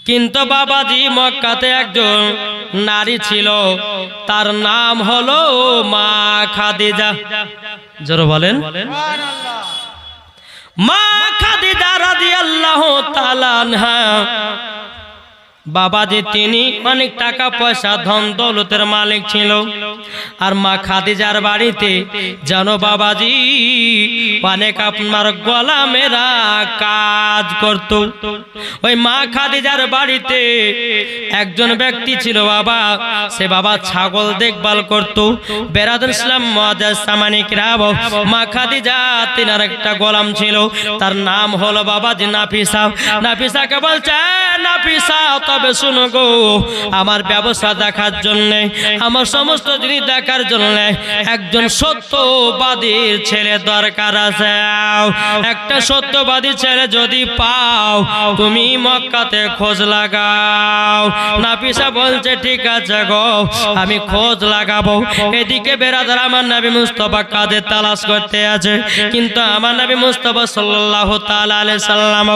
কিন্তু বাবাজি মক্কাতে একজন নারী ছিল, তার নাম হলো মা খাদিজা। জোরে বলেন মা খাদিজা রাদিয়াল্লাহু তাআলা আনহা। বাবাজি তিনি অনেক টাকা পয়সা ধন দৌলতের মালিক ছিল, আর মা খাদিজার বাড়িতে জানো বাবাজি অনেক আপনার গোলামেরা কাজ করত। ওই মা খাদিজার বাড়িতে একজন ব্যক্তি ছিল বাবা, সে বাবা ছাগল দেখভাল করত। বেরাদুল ইসলাম মুআজ্জাজ সামানিক রাব, মা খাদিজা তিনার একটা গোলাম ছিল, তার নাম হলো বাবাজি নাফিসা। নাফিসাকে বলছে নাফিসা তবে শুনো গো, আমার ব্যবসা দেখার জন্য, আমার সমস্ত জিনিস দেখার জন্য একজন সত্যবাদীর ছেলে দরকার আছে। একটা সত্যবাদী ছেলে যদি পাও তুমি মক্কাতে খোঁজ লাগাও। নাফিসা বলছে ঠিক আছে গো, আমি খোঁজ লাগাবো। এদিকে বেরাদার আমার নবী মুস্তাফা কাজে তালাশ করতে আছে, কিন্তু আমার নবী মুস্তাফা সাল্লাল্লাহু তাআলা আলাইহি সাল্লাম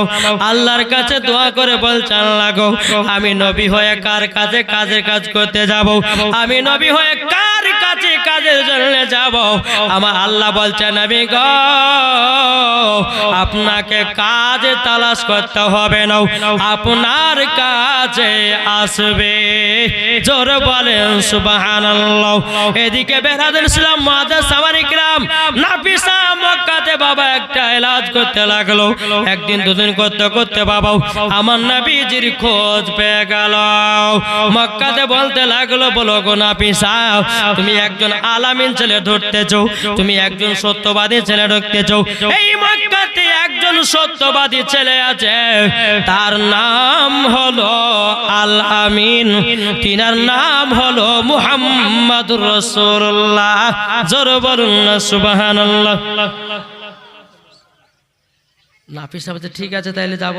আল্লাহর কাছে দোয়া করে বলছেন আল্লাহ গো, আমি নবী হয়ে কার কাছে কাজের কাজ করতে যাব, আমি নবী হয়ে কার কাছে কাজের জন্য যাব। আমার আল্লাহ বলছেন নবী গো, আপনাকে কাজে তালাশ করতে হবে না, আপনার কাছে আসবে। জোরে বলেন সুবহানাল্লাহ। এদিকে বেরাদুল ইসলাম মুআজ্জাজ সামানিক রাম, নাফিসা মক্কাতে বাবা একটা ইলাজ করতে লাগলো। একদিন দুদিন করতে করতে বাবা আমার নবীজির খোঁজ পেয়ে গেল। মক্কাতে বলতে লাগলো বলো গো নাফিসা, তুমি একজন আলামিন ছেলে ধরতেছো, তুমি একজন সত্যবাদী ছেলে ধরতেছো। এই মক্কাতে একজন সত্যবাদী ছেলে আছে, তার নাম হলো আল আমিন, তিনার নাম হলো মুহাম্মাদুর রাসূলুল্লাহ। জোরে বলুন না সুবহানাল্লাহ। নাফিসা বলছে ঠিক আছে তাইলে যাব।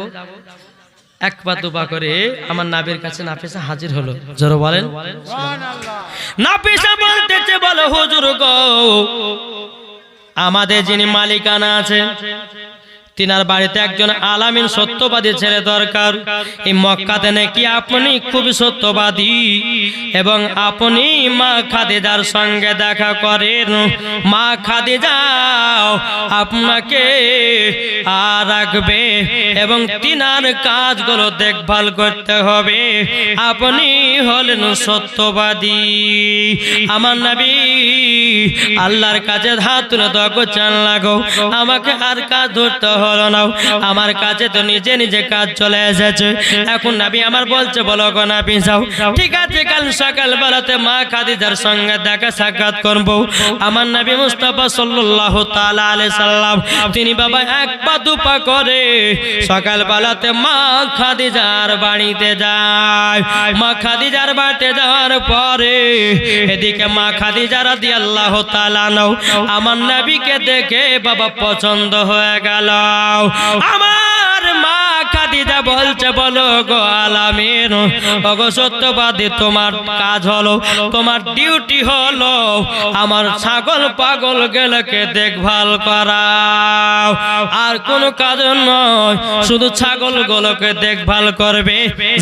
এক পা দুপা করে আমার নাবির কাছে নাফিসা হাজির হলো। জোরে বলেন সুবহানাল্লাহ। নাফিসা বলতেছে বলো হুজুর গো, আমাদের যিনি মালিকানা আছে তিনার বাড়িতে একজন আলামিন সত্যবাদী ছেলে দরকার। এই মক্কাতে নাকি আপনি খুব সত্যবাদী এবং আপনি মা খাদিজার সঙ্গে দেখা করেন। মা খাদিজা আপনাকে রাখবে এবং তিনার কাজগুলো দেখভাল করতে হবে। আপনি হলেন সত্যবাদী। আমার নবী আল্লাহর কাছে হাত তুলে দোয়া করছেন লাগো, আমাকে আর কাজ ধরতে হলো না, আমার কাছে তো নিজে নিজে কাজ চলে এসেছে। এখন নবী আমার বলছে বলো গো নাফিসা, ঠিক আছে কাল সকাল বেলাতে মা খাদিজার সঙ্গে দেখা সাক্ষাৎ করব। আমার নবী মুস্তাফা সাল্লাল্লাহু তাআলা আলাইহি সাল্লাম তিনি বাবা এক পা দুপা করে সকাল বেলাতে মা খাদিজার বাড়িতে যায়। মা খাদিজার বাড়িতে যাওয়ার পরে এদিকে মা খাদিজা রাদিয়াল্লাহু তাআলা আমার নবীকে দেখে বাবা পছন্দ হয়ে গেল। আমার মা খাদিজা বলছে বলো গো আলামিন, ওগো সত্যবাদী তোমার কাজ হলো, তোমার ডিউটি হলো আমার ছাগল পাগল গেলকে দেখভাল করা, আর কোনো কাজ নয়, শুধু ছাগল গুলোকে দেখভাল করবে।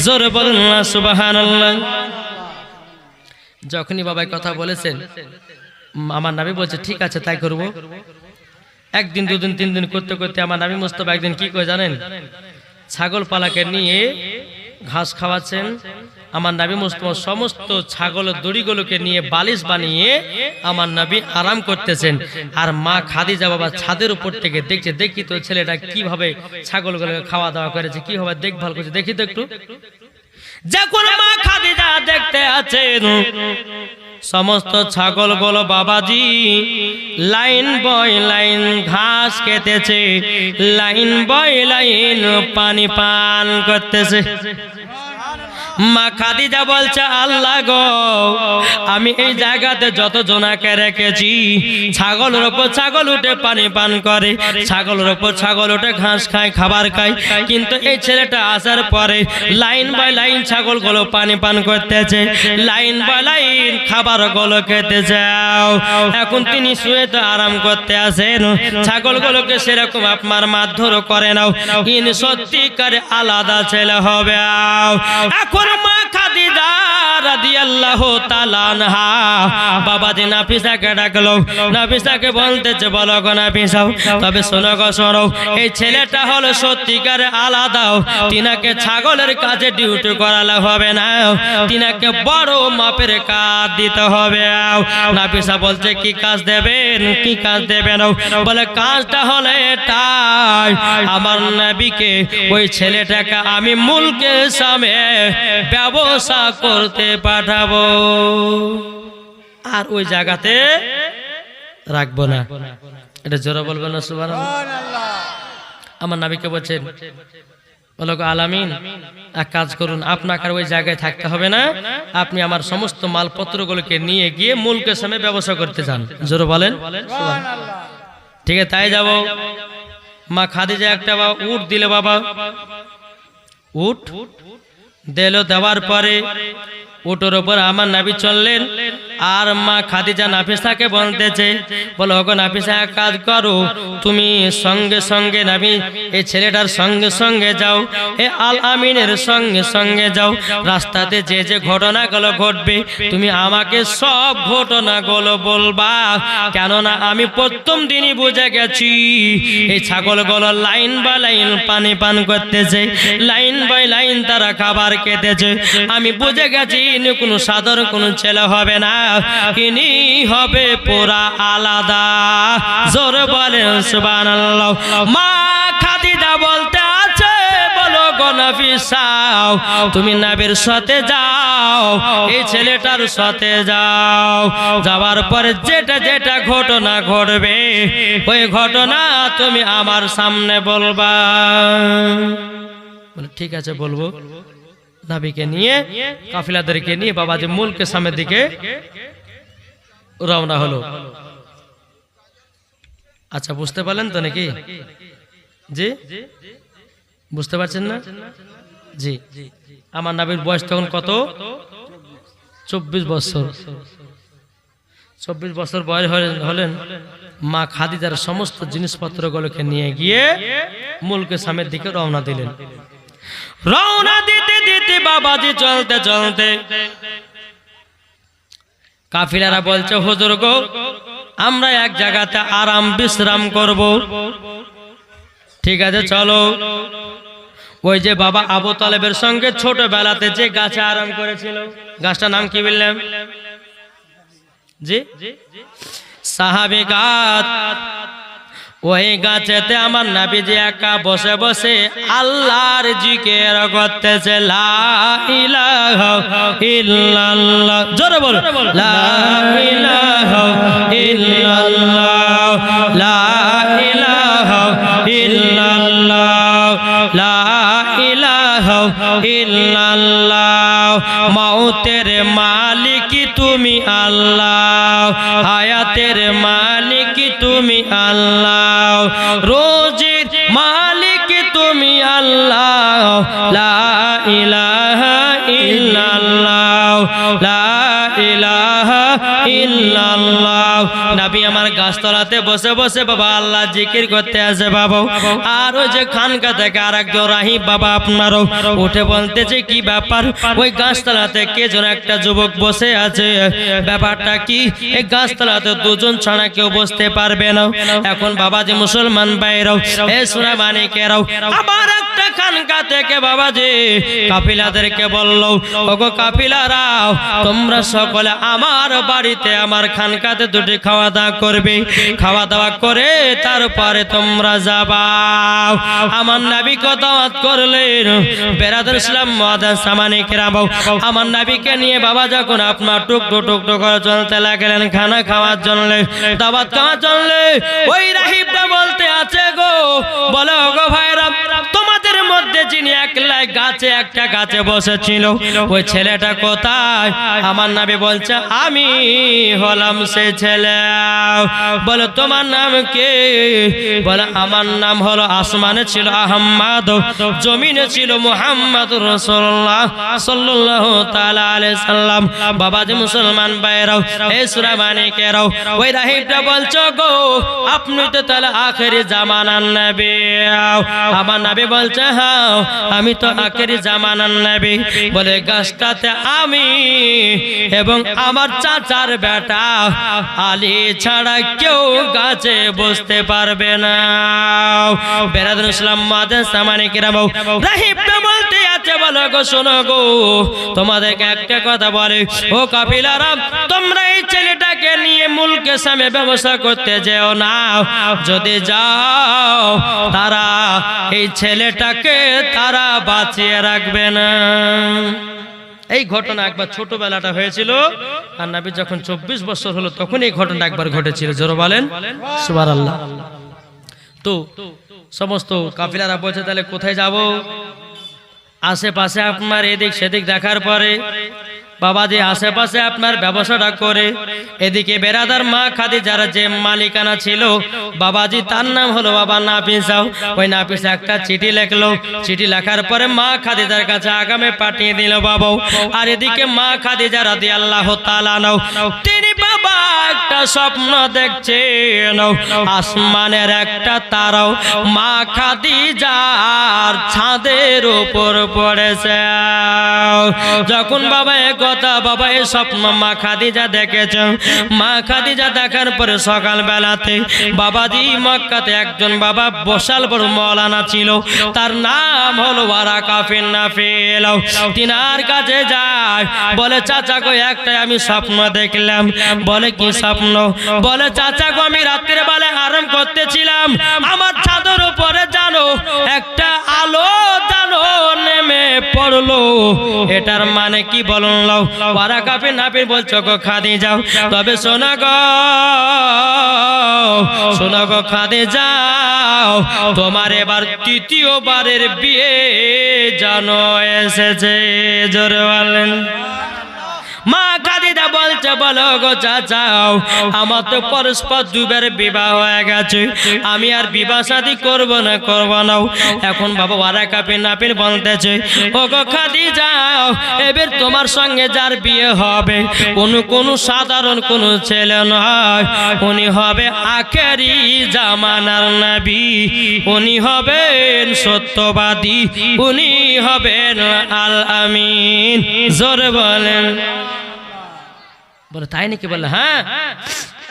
জোরে বলুন না সুবহানাল্লাহ। যখনই বাবাই কথা বলেছেন আমার নবী বলছে ঠিক আছে তাই করব। একদিন দুদিন তিন দিন করতে করতে আমার নবী মুস্তাফা একদিন কি করে জানেন, ছাগল পালাকে নিয়ে ঘাস খাওয়াচ্ছেন। আমার নবী মুস্তাফা সমস্ত ছাগলের দড়িগুলোকে নিয়ে বালিশ বানিয়ে আমার নবী আরাম করতেছেন, আর মা খাদিজা বাবা ছাদের উপর থেকে দেখছে, দেখি তো ছেলেটা কিভাবে ছাগলগুলোকে খাওয়া দাওয়া করেছে, কিভাবে দেখভাল করছে, দেখি তো একটু। যখন মা খাদিজা দেখতে আছেন সমস্ত ছাগলগুলো বাবাজি লাইন বয় লাইন ঘাস খেতেছে, লাইন বয় লাইন পানি পান করতেছে। মা খাদিজা বলছে আল্লাহ গো আমি এই জায়গাতে যত জনাকে রেখেছি ছাগলের উপর ছাগল উঠে পানি পান করে, ছাগলের উপর ছাগল উঠে ঘাস খায়, খাবার খায়, কিন্তু এই ছেলেটা আসার পরে লাইন বাই লাইন ছাগলগুলো পানি পান করতেছে, লাইন বাই লাইন খাবার গুলো খেতে যাও। এখন তিনি শুয়ে তো আরাম করতে আসেন, ছাগলগুলোকে সেরকম আপনার মারধর করে নাও, ইনি সত্যিকার আলাদা ছেলে হবে। এখন মা খাদিজা রাদিয়াল্লাহু তাআলা আনহা বাবাজি নাফিসাকে ডাকলো, নাফিসাকে বলতেছে বলো গো নাফিসা, তবে শোনো গো শোনো, এই ছেলেটা হলো সত্যিকার আলাদা, তিনাকে ছাগলের কাজে ডিউটি করালে হবে না, তিনাকে বড় মাপের কাজ দিতে হবে। নাফিসা বলছে কি কাজ দেবেন, কি কাজ দেবেন? বলে কাজটা হলো এটাই, আমার নবীকে ওই ছেলেটাকে আমি মুলকের সামনে ব্যবসা করতে পাঠাবো, আর ওই জায়গাতে রাখবো না। এটা জোরে বলবেন না সুবহানাল্লাহ। আমার নবীকে বলছেন বলো গো আলামিন এক কাজ করুন, আপনাকে ওই জায়গায় থাকতে হবে না, আপনি আমার সমস্ত মালপত্রগুলোকে নিয়ে গিয়ে মুলকের সামনে ব্যবসা করতে চান। জোরে বলেন সুবহানাল্লাহ। ঠিক আছে তাই যাব। মা খাদিজা একটা উট দিলে, বাবা উট দিল, দেওয়ার পরে উটের উপর আমার নবী চললেন, আর মা খাদিজা নাফিসাকে বলতেছে বলো ওগো নাফিসা এক কাজ করো, তুমি সঙ্গে সঙ্গে নবী এই ছেলেটার সঙ্গে সঙ্গে যাও, এ আল আমিনের সঙ্গে সঙ্গে যাও, রাস্তাতে যে যে ঘটনাগুলো ঘটবে তুমি আমাকে সব ঘটনাগুলো বলবা, কেননা আমি প্রথম দিনই বুঝে গেছি এই ছাগলগুলো লাইন বাই লাইন পানি পান করতেছে, লাইন বাই লাইন তারা খাবার খেতেছে, আমি বুঝে গেছি ইনি কোনো সাধারণ কোনো ছেলে হবে না, ইনি হবে পুরা আলাদা। জোরে বলেন সুবহানাল্লাহ। মা খাদিজা বলতে আছে বলো গো নাফিসা তুমি নবীর সাথে যাও, এই ছেলেটার সাথে যাও, যাওয়ার পরে যেটা যেটা ঘটনা ঘটবে ওই ঘটনা তুমি আমার সামনে বলবা। ঠিক আছে বলবো। নবীকে নিয়ে কাফিলাদেরকে নিয়ে বাবাজি মুলকের সামনের দিকে রওনা হলো। আচ্ছা বুঝতে পারলেন তো নাকি? জি বুঝতে পারছেন না? জি আমার নবীর বয়স তখন কত? 24 বছর। 24 বছর বয়স হলেন মা খাদিজার সমস্ত জিনিসপত্রগুলোকে নিয়ে গিয়ে মুলকের সামনের দিকে রওনা দিলেন। রওনা দিতে দিতে বাবাজি চলতে চলতে কাফিলারা বলছে হুজুর গো আমরা এক জায়গাতে আরাম বিশ্রাম করব। ঠিক আছে চলো। ওই যে বাবা আবু তালেবের সঙ্গে ছোটবেলাতে যে গাছে আরাম করেছিল, গাছটার নাম কি বললাম? জি সাহাবী গাছ। ওই গাছেতে আমার নবীজি একা বসে বসে আল্লাহর জিকির করতেছে, লা ইলাহা ইল্লাল্লাহ। জোরে বলো, লা ইলাহা ইল্লাল্লাহ, লা ইলাহা ইল্লাল্লাহ, লা ইলাহা ইল্লাল্লাহ। মৌতের মালিক তুমি আল্লাহ, হায়াতের মালিক তুমি আল্লাহ, রোজির মালিক তুমি আল্লাহ, লা ইলাহা ইল্লাল্লাহ, লা ইলাহা ইল্লাল্লাহ। নবী আমার গাছতলাতে বসে বসে বাবা আল্লাহ জিকির করতে আছে বাবা। আর ওই যে খানকা থেকে আরেকজন রাহিব বাবা আপনারও উঠে বলতেছে কি ব্যাপার? ওই গাছতলাতে কে যেন একটা যুবক বসে আছে, ব্যাপারটা কি? এই গাছতলাতে দুজন ছাড়া কেউ বসতে পারবে না। এখন বাবাজি মুসলমান ভাইরাও, এ সোনা মানিকেরাও, আবার একটা খানকা থেকে বাবাজি কাফিলাদেরকে বললো ওগো কাফিলারাও তোমরা সকলে আমার বাড়িতে আমার খানকাতে দুটি করে খাওয়া দাওয়া করবে, খাওয়া দাওয়া করে তারপরে তোমরা যাবাও। আমার নবী দাওয়াত করলেন। বেরাদর ইসলাম মুআজ্জাজ সামানে কিরাম, আমার নবীকে নিয়ে বাবা যখন আপনার টুকটুক টুকটুক করে চলতে লাগলেন খানা খাওয়ার জন্য, দাওয়াত খাওয়ার জন্য, ওই রাহিবটা বলতে আছে গো, বলো গো ভাইরা, তোমাদের মধ্যে যিনি একলা গাছে একটা গাছে বসেছিল ওই ছেলেটা কোথায়? আমার নবী বলছে আমি হলাম সে ছেলে। বলো তোমার নাম কি? বলে আমার নাম হলো আসমানে ছিল আহমদ, জমিনে ছিল মুহাম্মদুর রাসূলুল্লাহ সাল্লাল্লাহু তাআলা আলাইহি সাল্লাম। বাবাজি মুসলমান ভাইরাও, এই সূরা মানিকেরাও, ওই রাহিবটা বলছো গো আপনি তো তাহলে আখেরি জামানার নবী। আমার নবী বলছে হ্যাঁ আমি তো আখেরি জামানার নবী। বলে গাছটাতে আমি এবং আমার চাচার বেটা আলী ছাড়া কেউ গাছে বসতে পারবে না। বেরাদুল ইসলাম মুআজ্জাজ সামানে কিরাম, রাহিবটা বলতে আছে বলো গো শোনো গো, তোমাদেরকে একটা কথা বলে, ও কাফিলারা, তোমরা এই ছেলেটাকে নিয়ে মুলকে সামে ব্যবসা করতে যেও না। যদি যাও তারা এই ছেলেটাকে তারা বাঁচিয়ে রাখবে না। এই ঘটনা একবার ছোটবেলাটা হয়েছিল, আর নবী যখন 24 বছর হলো তখন এই ঘটনা একবার ঘটেছিল। জোরে বলেন সুবহানাল্লাহ। তো সমস্ত কাফিলারা বলছে তাহলে কোথায় যাব? আশেপাশে আপনার এদিক সেদিক দেখার পরে বাবাজি আশেপাশে আপনার ব্যবসাটা করে, এদিকে বেরাদার মা খাদিজার যে মালিকানা ছিল বাবাজি তার নাম হলো বাবা নাফিসা। ওই নাফিসা একটা চিঠি লিখলো, চিঠি লেখার পরে মা খাদিজার কাছে আগামে পাঠিয়ে দিল বাবা। আর এদিকে মা খাদিজা রাদিয়াল্লাহু তাআলা তিনি বাবা একটা স্বপ্ন দেখছেন, আসমানের একটা তারাও মা খাদিজার ছাদের উপর পড়েছে। যখন বাবা কথা বাবা এই স্বপ্ন মা খাদিজা দেখেছে, মা খাদিজা দেখার পরে সকাল বেলাতে বাবাজি মক্কাতে একজন বাবা বসাল বড় মাওলানা ছিল, তার নাম হলো ওয়ারাকা বিন নাফিল। তিনার কাছে যায়, বলে চাচা গো একটা আমি স্বপ্ন দেখলাম। বলে কি স্বপ্ন? বলে চাচা গো আমি রাতের বেলা আরাম করতেছিলাম, আমার ছাদের উপরে জানো একটা আলো জানো নেমে পড়লো। এটার মানে কি বলুন? ওয়ারাকা বিন নাফিল বলছো গো খাদিজা, তবে শোনো গো, শোনো গো খাদিজা, তোমার এবার তৃতীয়বারের বিয়ে জানো এসেছে। জোরে বলেন। মা খাদিজা বলছে বলো গো চাচা, আমার তো পরস্পর দুবার বিবাহ হয়ে গেছে, আমি আর বিবাহ শাদী করব না। এখন বাবা ওয়ারাকা বিন নাফিল বলতেছে ও গো খাদিজা, এবার তোমার সঙ্গে যার বিয়ে হবে কোন সাধারণ কোন ছেলে নয়, উনি হবে আখেরি জামানার নবী, উনি হবেন সত্যবাদী, উনি হবেন আল আমিন। জোরে বলেন। বলে তাই নাকি? বলে হ্যাঁ।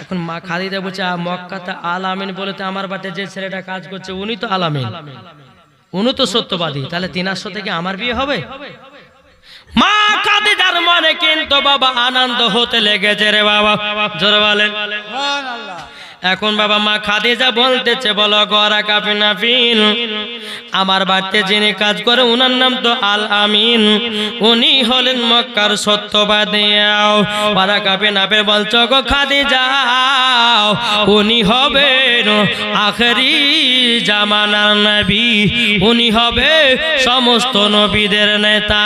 এখন মা খাদিজা বলছে মক্কাতে আল আমিন বলে তো আমার বাড়িতে যে ছেলেটা কাজ করছে উনি তো আল আমিন, উনি তো সত্যবাদী, তাহলে তিনার সাথে কি আমার বিয়ে হবে? মা খাদিজার মনে কিন্তু বাবা আনন্দ হতে লেগেছে রে বাবা। জোরে বলেন সুবহানাল্লাহ। এখন বাবা মা খাদিজা বলতেছে বলো ওয়ারাকা বিন নাফিল, আমার বাড়িতে যিনি কাজ করে উনার নাম তো আল আমিন, উনি হলেন মক্কার সত্যবাদী। ওয়ারাকা বিন নাফিল বলছো গো খাদিজা, উনি হবেন আখেরি জামানার নবী, উনি হবে সমস্ত নবীদের নেতা।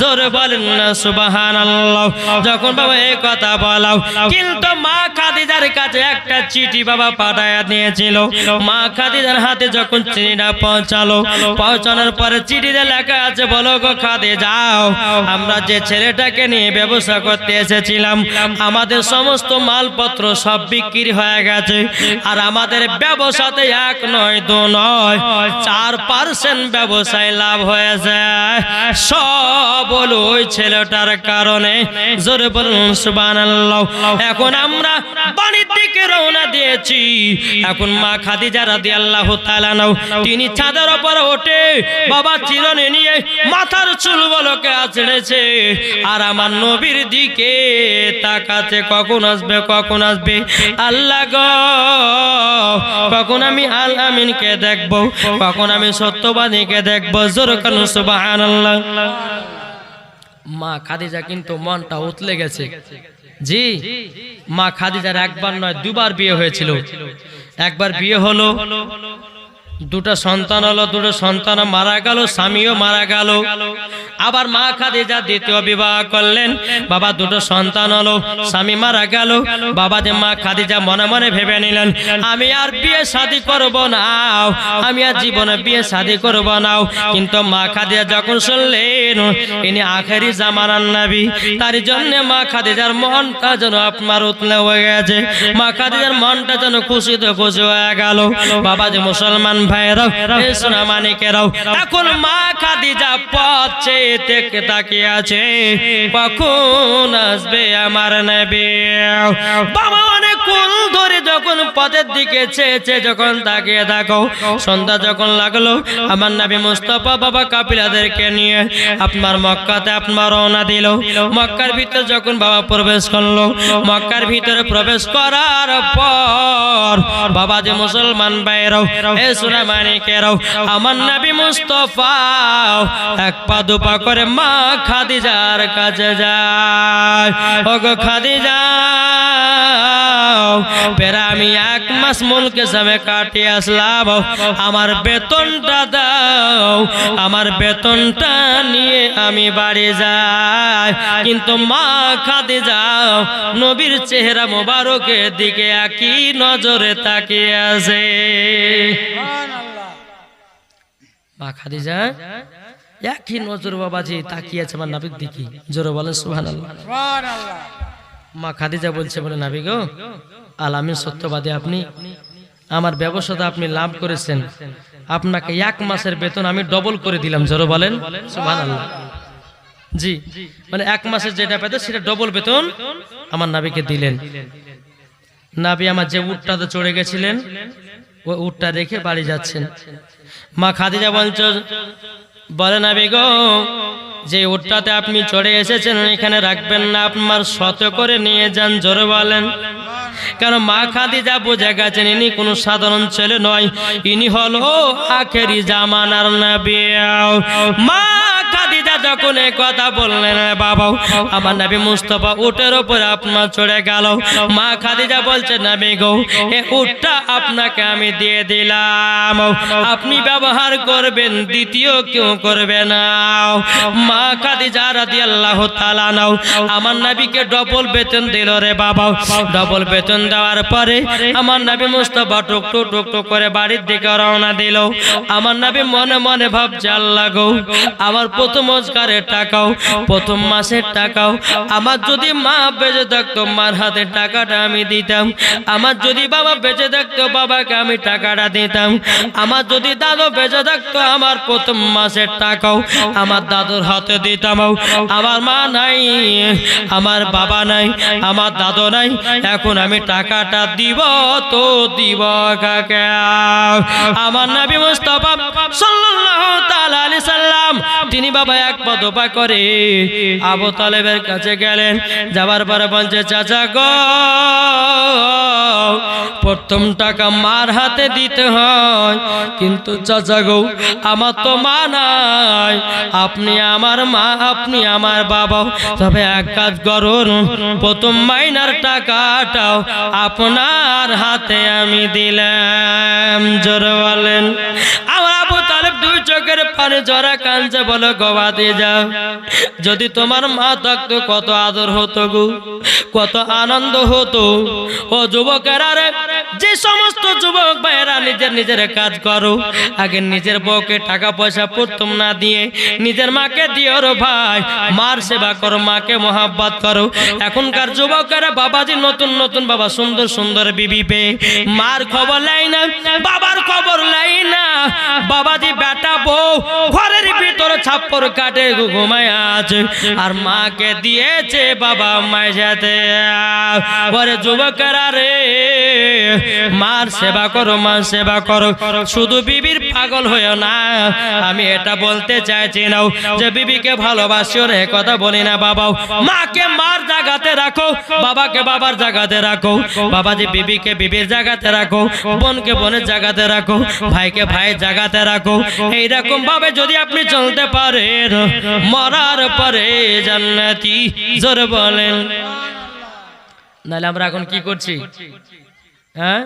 জোরে বলেন না সুবহানাল্লাহ। যখন বাবা এই কথা বলাও, কিন্তু মা খাদিজার কাছে একটা চিঠি বাবা পাঠায়া দিয়েছিল। মা খাদিজার হাতে যখন চিঠিটা পৌঁছানোর পরে চিঠিতে লেখা আছে বলো গো খাদিজা, আমরা যে ছেলেটাকে নিয়ে ব্যবসা করতে এসেছিলাম আমাদের সমস্ত মালপত্র সব বিক্রি হয়ে গেছে, আর আমাদের ব্যবসাতে 1 নয় 2 নয় 4% ব্যবসায় লাভ হয়েছে, সব হলো ওই ছেলেটার কারণে। জোরে বলুন সুবহানাল্লাহ। এখন আমরা বাড়ির দিকে রওনা দিয়েছি। এখন মা খাদিজা রাদিয়াল্লাহু তাআলা তিনি ছাদের উপরে ওঠে বাবা চিরুনি নিয়ে মাথা মাথার চুলগুলোকে আছড়েছে আর আমার নবীর দিকে তাকাতে, কখন আসবে কখন আসবে আল্লাহ গো, কখন আমি আল আমিনকে দেখব, কখন আমি সত্যবাদীকে দেখব। জোরে বলুন সুবহানাল্লাহ। মা খাদিজা কিন্তু মনটা উতলে গেছে। জি, মা খাদিজার একবার নয় দুবার বিয়ে হয়েছিল। একবার বিয়ে হলো, দুটো সন্তান হলো, দুটো সন্তান মারা গেল, স্বামীও মারা গেল। আবার মা খাদিজা দ্বিতীয় বিবাহ করলেন, বাবা দুটো সন্তান হলো, স্বামী মারা গেল। বাবা যে মা খাদিজা মনে মনে ভেবে নিলেন আমি আর বিয়ে শাদী করব না, আমি আর জীবনে বিয়ে শাদী করব না। কিন্তু মা খাদিজা যখন শুনলেন ইনি আখেরি জামানার নবী, তার জন্য মা খাদিজার মনটা যেন আপনার উতলে হয়ে গেছে। মা খাদিজার মনটা যেন খুশিতে খুশি হয়ে গেল। বাবা যে মুসলমান ভাইরাও, সোনা মানিকেরাও, এখন মা খাদিজা পথ চেয়ে তাকিয়ে আছে কখন আসবে আমার নবী। বাবা অনেকক্ষণ ধরে যখন পথের দিকে চেয়েছে, যখন তাকিয়ে থাকো, সন্ধ্যা যখন লাগলো আমার নবী মুস্তাফা বাবা কাফিলাদেরকে নিয়ে আপনার মক্কাতে আপনার রওনা দিল। মক্কার ভিতরে যখন বাবা প্রবেশ করলো, মক্কার ভিতরে প্রবেশ করার পর বাবা যে মুসলমান ভাইরাও, এ সোনা মানিকেরাও, আমার নবী মুস্তাফা এক পা দুপা করে মা খাদিজার কাছে যায়। ওগো খাদিজা, পেরা আমি 1 মাস মুলকে সামনে কাটিয়ে আসলাম, আমার বেতনটা দাও, আমার বেতনটা নিয়ে আমি বাড়ি যাই। কিন্তু মা খাদিজা নবীর চেহারা মোবারকের দিকে একই নজরে তাকিয়ে আছে। মা খাদিজা একই নজর বাবাজি তাকিয়ে আছে আমার নবীর দিকে। জোরে বলেন সুবহানাল্লাহ। মা খাদিজা বলছে, বলে নবী গো, আল আমিন সত্যবাদী আপনি, আমার ব্যবসাটা আপনি লাভ করেছেন, আপনাকে 1 মাসের বেতন আমি ডবল করে দিলাম। জোরে বলেন সুবহানাল্লাহ। জি, মানে 1 মাসের যেটা পেত সেটা ডবল বেতন আমার নবীকে দিলেন। নবী আমার যে উটটাতে চড়ে গেছিলেন ওই উটটা রেখে বাড়ি যাচ্ছেন। মা খাদিজা বলছে, বলে নবী গো, যে উটটাতে আপনি চড়ে এসেছেন এখানে রাখবেন না, আপনার শত করে নিয়ে যান। জোরে বলেন। কারণ মা খাদিজা বুঝে গেছেন ইনি কোনো সাধারণ ছেলে নয়, ইনি হলো আখেরি জামানার নবী। মা খাদিজা যখন এই কথা বললেন, বাবা আমার নবী মুস্তাফা উটের উপরে আপনার চড়ে গেল। মা খাদিজা বলছে, নবী গো, এই উটটা আপনাকে আমি দিয়ে দিলাম, আপনি ব্যবহার করবেন, দ্বিতীয় কেউ করবে না। মা খাদিজা রাদিয়াল্লাহু তাআলা নাও আমার নবীকে ডবল বেতন দিল রে বাবা। ডবল বেতন দেওয়ার পরে আমার নবী মুস্তাফা টুকটুক টুকটুক করে বাড়ির দিকে রওনা দিল। আমার নবী মনে মনে ভাবছে, আল্লাহ গো, আমার প্রথম রোজগারের টাকাও, প্রথম মাসের টাকাও, আমার যদি মা বেঁচে থাকতো মার হাতে টাকাটা আমি দিতাম, আমার যদি বাবা বেঁচে থাকতো বাবাকে আমি টাকাটা দিতাম, আমার যদি দাদু বেঁচে থাকতো আমার প্রথম মাসের টাকাও আমার দাদুর হাতে দিতাম। আমার মা নাই, আমার বাবা নাই, আমার দাদু নাই, এখন আমি টাকাটা দিব তো দিব কাকে? আমার নবী মুস্তাফা সাল্লাল্লাহু তাআলা আলাইহি সাল্লাম তিনি বাবা 1 পা 2 পা করে আবু তালেবের কাছে গেলেন। যাবার পরে বলছে, চাচা গো, প্রথম টাকা মার হাতে দিতে হয়, কিন্তু চাচা গো আমার তো মা নাই, আপনি আমার মা, আপনি আমার বাবা, তবে এক কাজ করুন, প্রথম মাইনার টাকাটাও আপনার হাতে আমি দিলাম। জোরে বলেন। আমার আবু তালেব 2 চোখের পানি জরা কাঁদছে, বলো গবাদি যাও, যদি তোমার মা থাকতো কত আদর হতো গো, কত আনন্দ হতো। ও যুবকেরা রে, যে সমস্ত যুবক ভাইয়েরা নিজের নিজের কাজ করো, আগে নিজের বউকে টাকা পয়সা প্রথম না দিয়ে নিজের মাকে দিও রে ভাই, মার সেবা করো, মাকে মোহাব্বত করো। এখনকার যুবকেরা বাবাজি নতুন নতুন বাবা সুন্দর সুন্দর বিবি পেয়ে মার খবর লাই না, বাবার খবর লাই না। বাবাজি বেটা বউ ঘরের ভিতরে ছাপ্পর কাটে ঘুমায় আছে, আর মাকে দিয়েছে বাবা মায়ের সাথে। পরে যুবকেরা রে, মার সেবা করো, মার সেবা করো, শুধু বিবির পাগল হয়েও না। আমি এটা বলতে চাইছি না যে বিবিকে ভালোবাসিও না, কথা বলি না বাবাও। মাকে মার জায়গাতে রাখো, বাবাকে বাবার জায়গাতে রাখো, বাবাজি বিবিকে বিবির জায়গাতে রাখো, বোনকে বোনের জায়গাতে রাখো, ভাইকে ভাইয়ের জায়গাতে রাখো। এইরকম ভাবে যদি আপনি চলতে পারেন, মরার পরে জান্নাতি। জোরে বলেন। নাহলে আমরা এখন কি করছি? হ্যাঁ,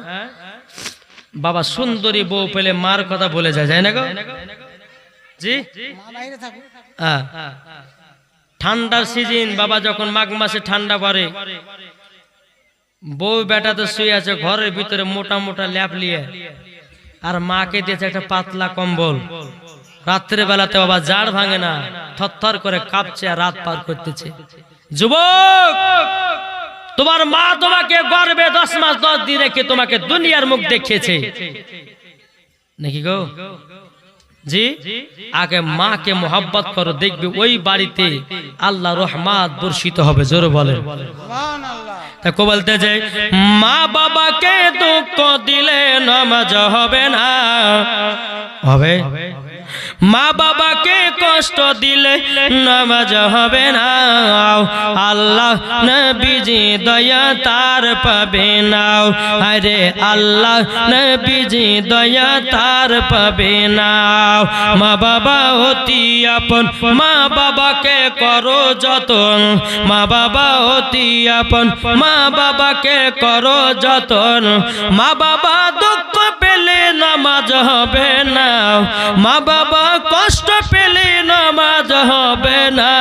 বাবা সুন্দরী বউ পেলে মার কথা বলে যায় না গো? জি, ঠান্ডার সিজন বাবা, যখন মাঘ মাসে ঠান্ডা পড়ে, বউ বেটাতে শুয়ে আছে ঘরের ভিতরে মোটা মোটা ল্যাপ নিয়ে, আর মাকে দিয়েছে একটা পাতলা কম্বল। রাত্রে বেলাতে বাবা জাড় ভাঙে না, থরথর করে কাঁপছে আর রাত পার করতেছে। যুবক, তোমার মা তোমাকে গর্ভে 10 মাস 10 দিন রেখে তোমাকে দুনিয়ার মুখ দেখিয়েছে নাকি গো? জি, আগে মাকে মোহাব্বত করো, দেখবে ওই বাড়িতে আল্লাহ রহমত বর্ষিত হবে। জোরে বলেন সুবহানাল্লাহ। তাকে বলতে যে মা বাবাকে দুঃখ দিলে নামাজ হবে না, হবে? মা বাবাকে কষ্ট দিলে নামাজ হবে না। আল্লাহ নবীজি দয়া তার পাবে না, আরে আল্লাহ নবীজি দয়া তার পাবে না। মা বাবা অতি আপন, মা বাবাকে করো যতন, মা বাবা অতি আপন, মা বাবাকে করো যতন। মা বাবা দুঃখ পেলে নামাজ হবে না, মা বাবা কষ্ট পেলে নামাজ হবে না।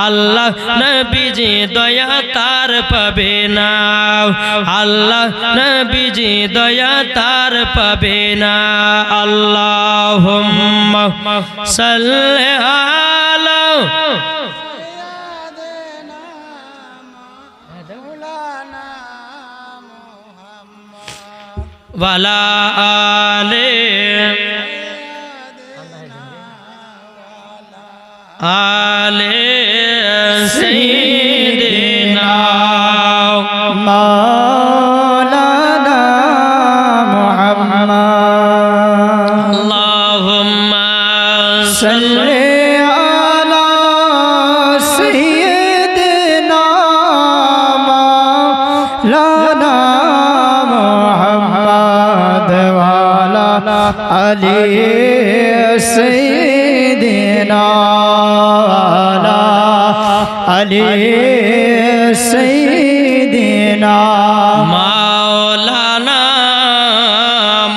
আল্লাহ নবীজি দয়া তার পাবে না, আল্লাহ নবীজি দয়া তার পাবে না। আল্লাহুম্মা সাল্লি আলা ওয়ালা আলে আলে সাইয়্যিদিনা মাওলানা মুহাম্মদ। আল্লাহুম্মা সাল্লি আলা সাইয়্যিদিনা মাওলানা মুহাম্মদ ওয়া আলা আলি সাইয়্যিদিনা আলী সাইয়্যিদিনা মাওলানা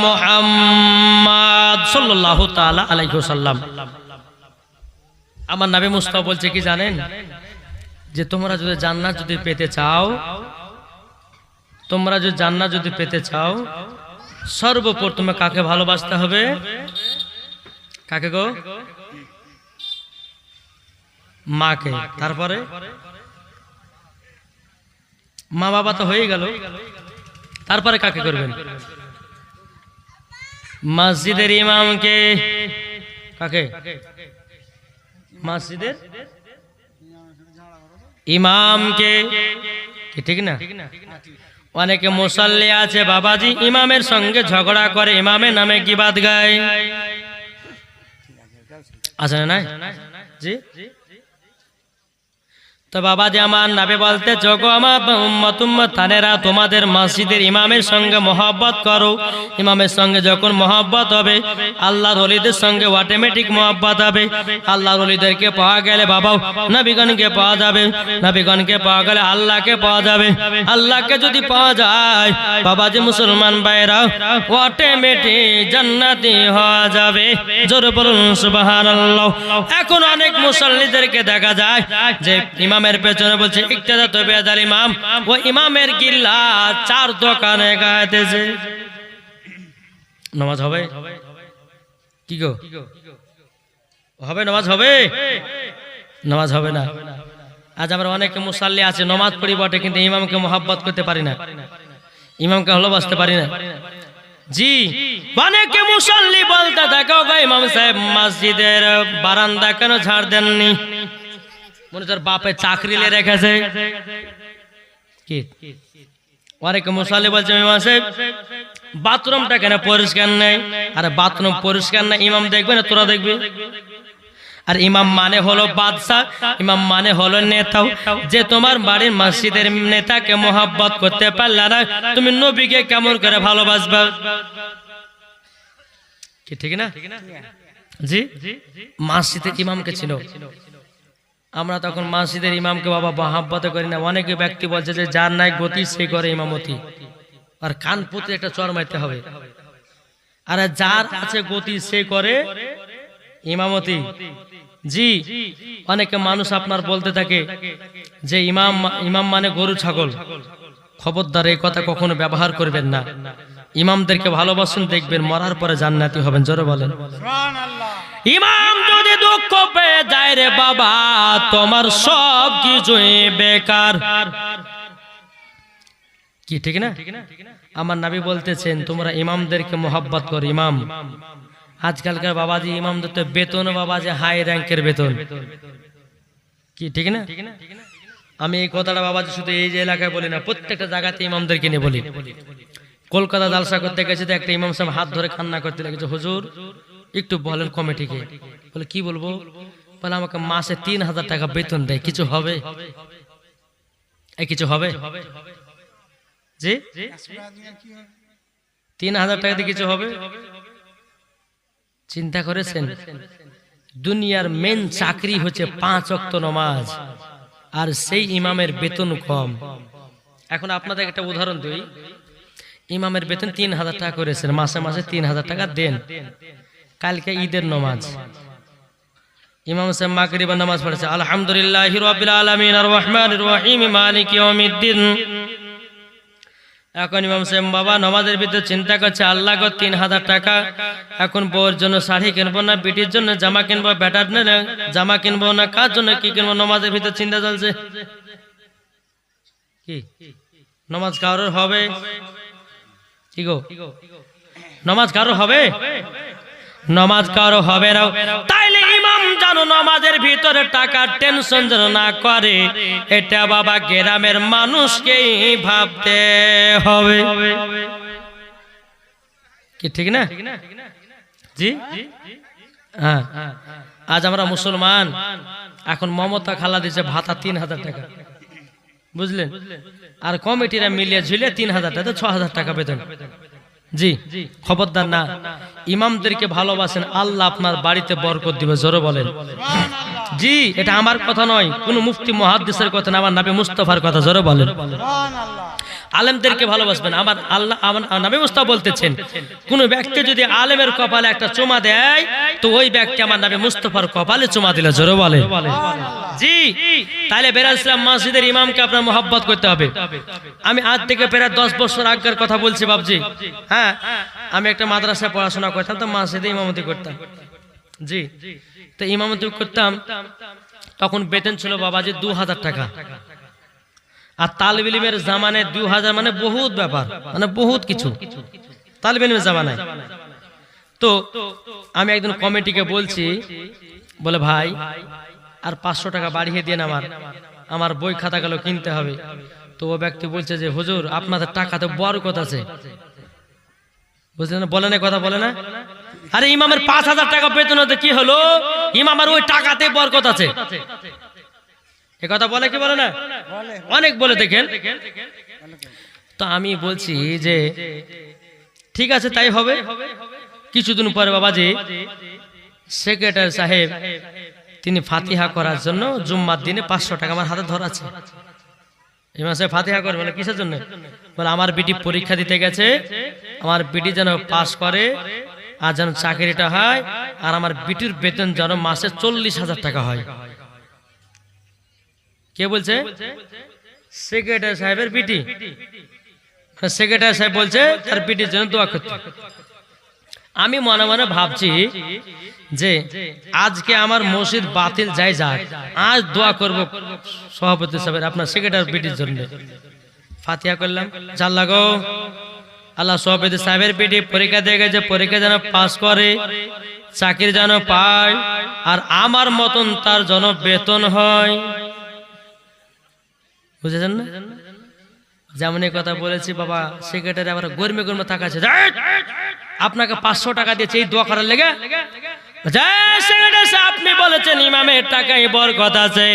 মুহাম্মদ সাল্লাল্লাহু তাআলা আলাইহি ওয়াসাল্লাম। আমার নবী মুস্তাফা বলছে কি জানেন? যে তোমরা যদি জান্নাত যদি পেতে চাও, তোমরা যদি জান্নাত যদি পেতে চাও, সর্বপ্রথমে কাকে ভালোবাসতে হবে? কাকে গো? মাকে। তারপরে মা বাবা তো হয়ে গেল, তারপরে কাকে করবেন? মসজিদের ইমামকে। কাকে? মসজিদের ইমামকে, ঠিক না? অনেকে মুসাল্লি আছে বাবাজি, ইমামের সঙ্গে ঝগড়া করে, ইমামের নামে গীবাত গায়, আছে না? জি, তো বাবাজি আমার নবী বলতে, যোগো আমার উম্মত উম্মতানেরা, তোমাদের মসজিদের ইমামের সঙ্গে মহব্বত করো। ইমামের সঙ্গে যখন মহব্বত হবে, আল্লাহর ওলিদের সঙ্গে অটোমেটিক মহব্বত হবে। আল্লাহর ওলিদেরকে পাওয়া গেলে বাবাও নবীগণকে পাওয়া যাবে, নবীগণকে পাওয়া গেলে আল্লাহকে পাওয়া যাবে। আল্লাহকে যদি পাওয়া যায় বাবাজি মুসলমান ভাইরা, অটোমেটিক জান্নাতি হওয়া যাবে। জোরে বলুন সুবহানাল্লাহ। এখন অনেক মুসল্লিদেরকে দেখা যায় যে ইমামের পেছনে বলছে ইক্তাদা তো বেদাল ইমাম, ও ইমামের গিল্লা 4 দোকানে গাইতেছে। নামাজ হবে কি গো? হবে নামাজ হবে? নামাজ হবে না। আজ আমরা অনেকে মুসাল্লি আছে, নামাজ পড়ি বটে, কিন্তু ইমামকে মোহাব্বত করতে পারি না, ইমামকে ভালোবাসতে পারি না। জি, অনেকে মুসাল্লি বলতে থাকো, ইমাম সাহেব মসজিদের বারান্দা কেন ঝাড় দেননি? মনে হচ্ছে বাপে চাকরি লে রেখেছে কি? অনেকে মুসাল্লি বলছে ইমাম সাহেব বাথরুমটা কেন পরিষ্কার নেই? আরে বাথরুম পরিষ্কার না ইমাম দেখবে না তোরা দেখবে? আর ইমাম মানে হলো বাদশা, ইমাম মানে হলো নেতাও। যে তোমার বাড়ির মসজিদের নেতাকে মোহাব্বত করতে পারলে না, তুমি নবীকে কেমন করে ভালোবাসবা? কি ঠিক না? জি, মসজিদের ইমামকে ছিল। আমরা তখন মসজিদের ইমামকে বাবা মোহাব্বত করি না। অনেকে ব্যক্তি বলছে যে যার নাই গতি সে করে ইমামতি, আর কান পুঁতে একটা চর মারতে হবে। আর যার আছে গতি সে করে ইমামতি। জি, অনেকে মানুষ আপনার বলতে থাকে যে ইমাম মানে গরু ছাগল। খবরদার এই কথা কখনো ব্যবহার করবেন না। ইমামদেরকে ভালোবাসুন, দেখবেন মরার পরে জান্নাতি হবেন। জোরে বলেন সুবহানাল্লাহ। ইমাম যদি দুঃখ পেয়ে যায় রে বাবা, তোমার সব কিছুই বেকার। কি ঠিক না? আমার নবী বলতেছেন তোমরা ইমামদেরকে মোহাব্বত করো। ইমাম আজকালকার বাবাজি ইমামদের তো বেতন বাবাজি হাই র্যাঙ্কের বেতন। কি ঠিক না? আমি এই কথাটা বাবাজি শুধু এই যে এলাকায় বলি না, প্রত্যেকটা জায়গাতে ইমামদেরকে নিয়ে বলি। কলকাতা জালসা করতে গেছে তো একটা ইমাম সাহেব হাত ধরে কান্না করতে লেগেছে, হুজুর একটু বলেন কমিটিকে। বলে কি বলবো? বলে আমাকে মাসে 3000 টাকা বেতন দেয়, কিছু হবে? এই কিছু হবে? জি, 3000 টাকা দিয়ে কিছু হবে? চিন্তা করেছেন? দুনিয়ার মেন চাকরি হচ্ছে 5 ওয়াক্ত নামাজ, আর সেই ইমামের বেতন কম। এখন আপনাদের একটা উদাহরণ দিই। ইমামের বেতন 3000 টাকা করেছেন, মাসে মাসে 3000 টাকা দেন। কালকে ঈদের নামাজ, ইমাম সাহেব মাগরিবের নামাজ পড়েছে, আলহামদুলিল্লাহি রাব্বিল আলামিন আর রহমানির রহিম মালিকি ইয়াউমিদ্দিন। এখন ইমাম সাহেব বাবা নামাজের ভিতরে চিন্তা করছে, আল্লাহ গো 3000 টাকা, এখন বউর জন্য শাড়ি কিনবো না বিটির জন্য জামা কিনবো, বেটার না জামা কিনবো না কার জন্য কি কিনবো? নামাজের ভিতরে চিন্তা চলছে। কি নামাজ কারোর হবে? কি গো নামাজ কারো হবে? নামাজ কারো হবে না। তাইলে ইমাম জানো নামাজের ভিতরে টাকার টেনশন যেন না করে, এটা বাবা গ্রামের মানুষকেই ভাবতে হবে। কি ঠিক না? জি হ্যাঁ। আজ আমরা মুসলমান, এখন মমতা খালা দিচ্ছে ভাতা 3000 টাকা, বুঝলেন? আর কমিটিরা মিলিয়ে ঝুলিয়ে 3000 টাকা, 6000 টাকা বেতন। জি, খবরদার না, ইমামদেরকে ভালোবাসেন, আল্লাহ আপনার বাড়িতে বরকত দিবে। জোরে বলেন জি। এটা আমার কথা নয়, কোন মুফতি মুহাদ্দিসের কথা না, আমার নবী মুস্তাফার কথা। জোরে বলেন আলেমদেরকে ভালোবাসবেন। আমার আল্লাহ আমার নবী মুস্তাফা বলতেছেন, কোন ব্যক্তি যদি আলেমের কপালে একটা চুমা দেয়, তো ওই ব্যক্তি আমার নবী মুস্তাফার কপালে চুমা দিল। জোরে বলেন জি। তাহলে বেরাইসলাম মসজিদের ইমামকে আপনার মোহাব্বত করতে হবে। আমি আজ থেকে প্রায় 10 বছর আগের কথা বলছি বাবজি। হ্যাঁ, আমি একটা মাদ্রাসায় পড়াশোনা করতাম, তো মসজিদে ইমামতি করতাম। জি, তো ইমামতি করতাম, তখন বেতন ছিল বাবাজি 2000 টাকা। আর তালিব ইলমের জামানায় 2000 মানে বহুত ব্যাপার, মানে বহুত কিছু তালিব ইলমের জামানায়। তো আমি একজন কমিটিকে বলছি, বলে ভাই আর 500 টাকা বাড়িয়ে দেন, আমার বই খাতাগুলো কিনতে হবে। তো ও ব্যক্তি বলছে যে হুজুর আপনাদের টাকাতে বরকত আছে, বুঝলেন? বলে না কথা, বলে না? আরে ইমামের 5000 টাকা বেতন হতে কি হলো? ইমামের ওই টাকাতে বরকত আছে। এ কথা বলে কি বলে না? অনেক বলে দেখেন। তো আমি বলছি যে ঠিক আছে তাই হবে। কিছুদিন পরে বাবাজি সেক্রেটারি সাহেব তিনি ফাতিহা করার জন্য জুম্মার দিনে 500 টাকা আমার হাতে ধরাছে। ইমাম সাহেব ফাতিহা করবে, বলে কিসের জন্য? বলে আমার বিটি পরীক্ষা দিতে গেছে, আমার বিটি যেন পাস করে আর যেন চাকরিটা হয়, আর আমার বিটির বেতন যেন মাসে 40,000 টাকা হয়। কে বলছে? সেক্রেটারি সাহেবের বিটি। সেক্রেটারি সাহেব বলছে তার বিটির জন্য দোয়া করতে। আমি মনে মনে ভাবছি যে আজকে আমার মসজিদ বাতিল যাই যাক, আজ দোয়া করব সভাপতি সাহেবের আপনার সেক্রেটারি বিটির জন্য। ফাতিহা করলাম, জাল্লা গো আল্লাহ সভাপতি সাহেবের বিটি পরীক্ষা দিয়ে গেছে, পরীক্ষা যেন পাস করে, চাকরি যেন পায়, আর আমার মতন তার যেন বেতন হয়। বুঝেছেন না? যেমন এই কথা বলেছি বাবা, সেক্রেটারি আবার গরমে গরমে তাকাচ্ছে, আপনাকে 500 টাকা দিয়েছে এই দোয়া করার লেগে। আপনি বলেছেন ইমামের টাকায় বরকত আছে,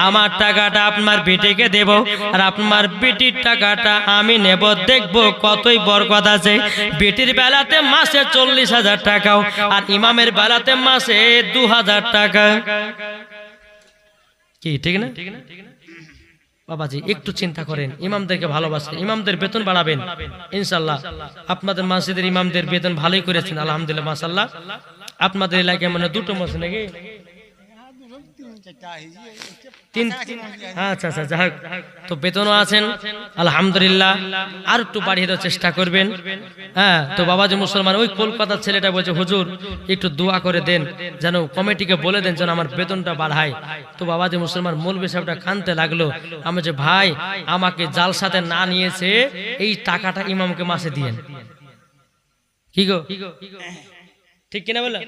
আমার টাকাটা আপনার বেটিকে দেব, আর আপনার বেটির টাকাটা আমি নেব, দেখবো কতই বরকত আছে। বেটির বেলাতে মাসে 40,000 টাকাও, আর ইমামের বেলাতে মাসে 2,000 টাকা। কি ঠিক না বাবাজি? একটু চিন্তা করেন, ইমামদেরকে ভালোবাসেন, ইমামদের বেতন বাড়াবেন ইনশাল্লাহ। আপনাদের মসজিদের ইমামদের বেতন ভালোই করেছেন আলহামদুলিল্লাহ মাশাআল্লাহ। আপনাদের এলাকায় মানে দুটো মসজিদ নাকি? আচ্ছা আচ্ছা, যাই হোক, তো বেতনও আছেন আলহামদুলিল্লাহ, আর একটু বাড়িয়ে দেওয়ার চেষ্টা করবেন। হ্যাঁ, তো বাবাজি মুসলমান, ওই কলকাতার ছেলেটা বলছে হুজুর একটু দোয়া করে দেন, যেন কমিটিকে বলে দেন যেন আমার বেতনটা বাড়ায়। তো বাবাজি মুসলমান মৌলভী সাহেবটা কাঁদতে লাগলো, আমি যে ভাই আমাকে জালসাতে না নিয়েছে, এই টাকাটা ইমামকে মাসে দিয়েন। কি গো ঠিক কিনা বললাম?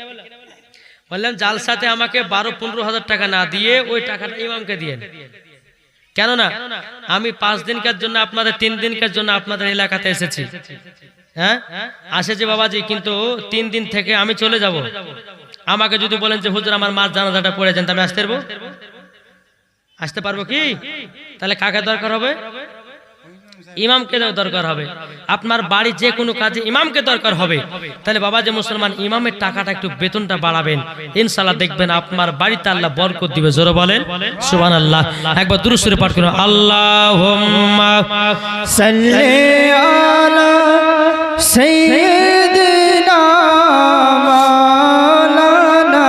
বললাম জালসাতে আমাকে 12-15 হাজার টাকা না দিয়ে ওই টাকাটা ইমামকে দিয়েন। কেননা আমি 5 দিনকার জন্য আপনাদের 3 দিনকার জন্য আপনাদের এলাকাতে এসেছি। হ্যাঁ আসেছি বাবাজি, কিন্তু 3 দিন থেকে আমি চলে যাব। আমাকে যদি বলেন যে হুজুর আমার মার জানাজাটা পড়ে যান, আমি আসতে পারবো কি? তাহলে কাকে দরকার হবে? ইমামকে দরকার হবে। আপনার বাড়ি যে কোনো কাজে ইমামকে দরকার হবে। তাহলে বাবা যে মুসলমান, ইমামের টাকাটা একটু বেতনটা বাড়াবেন, ইনশাআল্লাহ দেখবেন আপনার বাড়িতে আল্লাহ বরকত দিবে। জোরে বলেন সুবহানাল্লাহ। একবার দুরূদ শরীফ পাঠ করুন, আল্লাহুম্মা সাল্লি আলা সাইয়্যিদিনা মাওলানা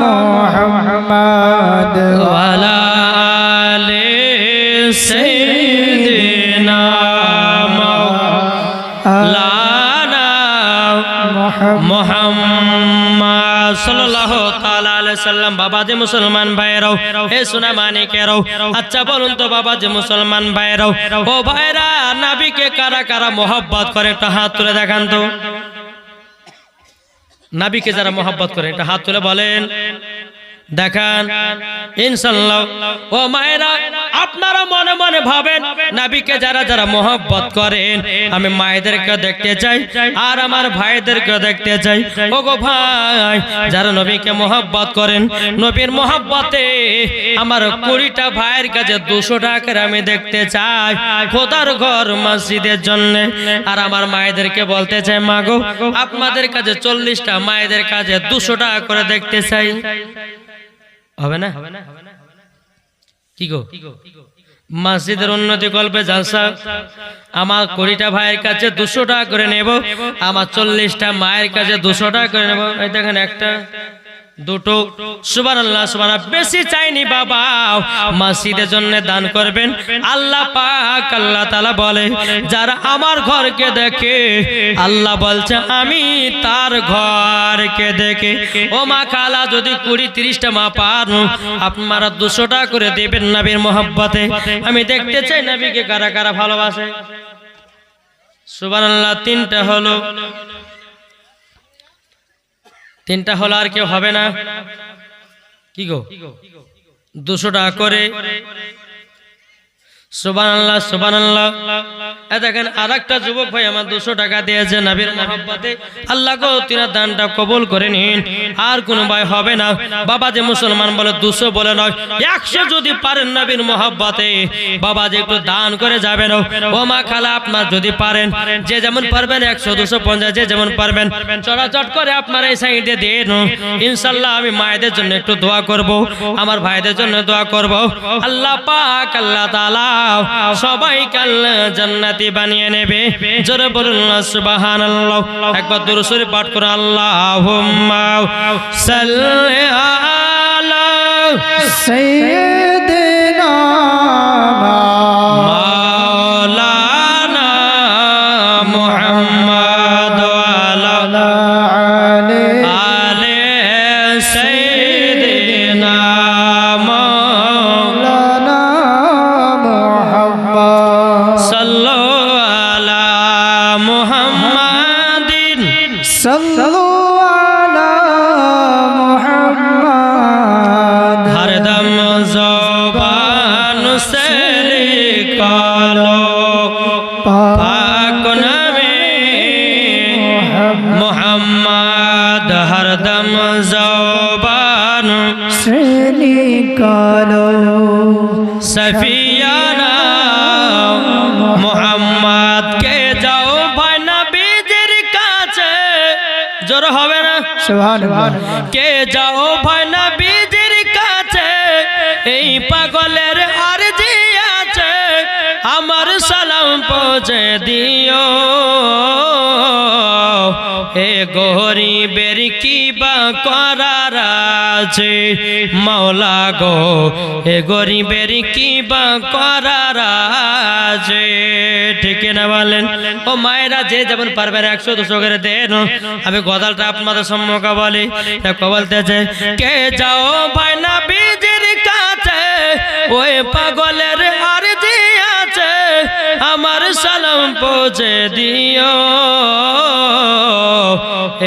মুহাম্মদ ওয়া আলা আলি সাইয়্যিদিনা মাওলানা মুহাম্মদ সাল্লাল্লাহু তাআলা আলাইহি সাল্লাম। বাবা যে মুসলমান ভাইরাও, হে সোনা মানিকেরাও, আচ্ছা বলুন তো বাবা যে মুসলমান ভাইরাও, ও ভাইরা নবীকে কারা কারা মোহাব্বত করে একটা হাত তুলে দেখান তো। নবীকে যারা মোহাব্বত করে একটা হাত তুলে বলেন, দেখান ইনশাআল্লাহ। ও মায়েরা, আপনারা মনে মনে ভাবেন নবীকে যারা যারা মোহাব্বত করেন, আমি মায়েদেরকে দেখতে চাই আর আমার ভাইদেরকে দেখতে চাই। ও গো ভাই, যারা নবীকে মোহাব্বত করেন, নবীর মোহাব্বতে আমার 20টা ভাইয়ের কাছে 200 টাকা আমি দেখতে চাই খোদার ঘর মসজিদের জন্য। আর আমার মায়েদেরকে বলতে চাই, মা গো আপনাদের কাছে 40টা মায়েদের কাছে 200 টাকা করে দেখতে চাই। হবে না? কি গো মসজিদের উন্নতি কল্পে জালসা, আমার 20টা ভাইয়ের কাছে 200 টাকা করে নেব, আমার 40টা মায়ের কাছে 200 টাকা করে নেব। এই দেখেন একটা দুটো, সুবহানাল্লাহ সুবহানাল্লাহ। বেশি চাইনি বাবা, মসজিদের জন্য দান করবেন। আল্লাহ পাক আল্লাহ তাআলা বলে, যারা আমার ঘরকে দেখে, আল্লাহ বলছে আমি তার ঘরকে দেখে। ও মা খালা, যদি 20-30টা মা পান, আপনারা 200 টাকা করে দেবেন নবীর মোহাব্বতে। আমি দেখতে চাই নবীকে কারা কারা ভালোবাসে। সুবহানাল্লাহ। 3টা হলো, 3টা হলো, আর কেউ হবে না? কি গো 200 টাকা করে। সুবহানাল্লাহ সুবহানাল্লাহ। দেখেন আরেকটা যুবক ভাই আমার 200 টাকা দিয়েছে নবীর মোহাব্বতে। আল্লাহ গো তিনার দানটা কবুল করে নিন। আর কোনো ভাই হবে না বাবা যে মুসলমান বলে 200 বলে নয়, 100 যদি পারেন নবীর মোহাব্বতে বাবা যে একটু দান করে যাবেন। ও মা খালা, আপনার যদি পারেন, যে যেমন পারবেন 100 250 যে যেমন পারবেন চড়াচট করে আপনার এই সাইডে দিন। ইনশাআল্লাহ আমি মায়েদের জন্য একটু দোয়া করব, আমার ভাইদের জন্য দোয়া করব। আল্লাহ পাক আল্লাহ তাআলা সবাইকে আল্লাহ জান্নাতি বানিয়ে নেবে। জোরে বলুন সুবহানাল্লাহ। একবার দুরূদ শরীফ পাঠ করুন, আল্লাহুম্মা সাল্লি আলা সাইয়্যিদিনা মাওলানা মুহাম্মদ ওয়া আলা আলি সাইয়্যিদিনা কালো সফিয়ানা মোহাম্মদ কে যাও ভাই নবীজির কাছে জোর হবে না সুবহানাল্লাহ কে যাও ভাই নবীজির কাছে এই পাগলের আরজি আছে আমার সালাম পৌঁছে দিও এ গরিবের কি বা করার আছে মাওলা গো এ গরিবের কি বা করার আছে ঠিক না বলেন ও মায়েরা যে যেমন পারবেন 100-200 করে দেন আমি গদালটা আপনাদের সম্মুখে বলি দেখো বলতেছে কে যাও ভাই নবীজির কাছে ওই পাগলের আরজি আছে আমার সালাম পৌঁছে দিও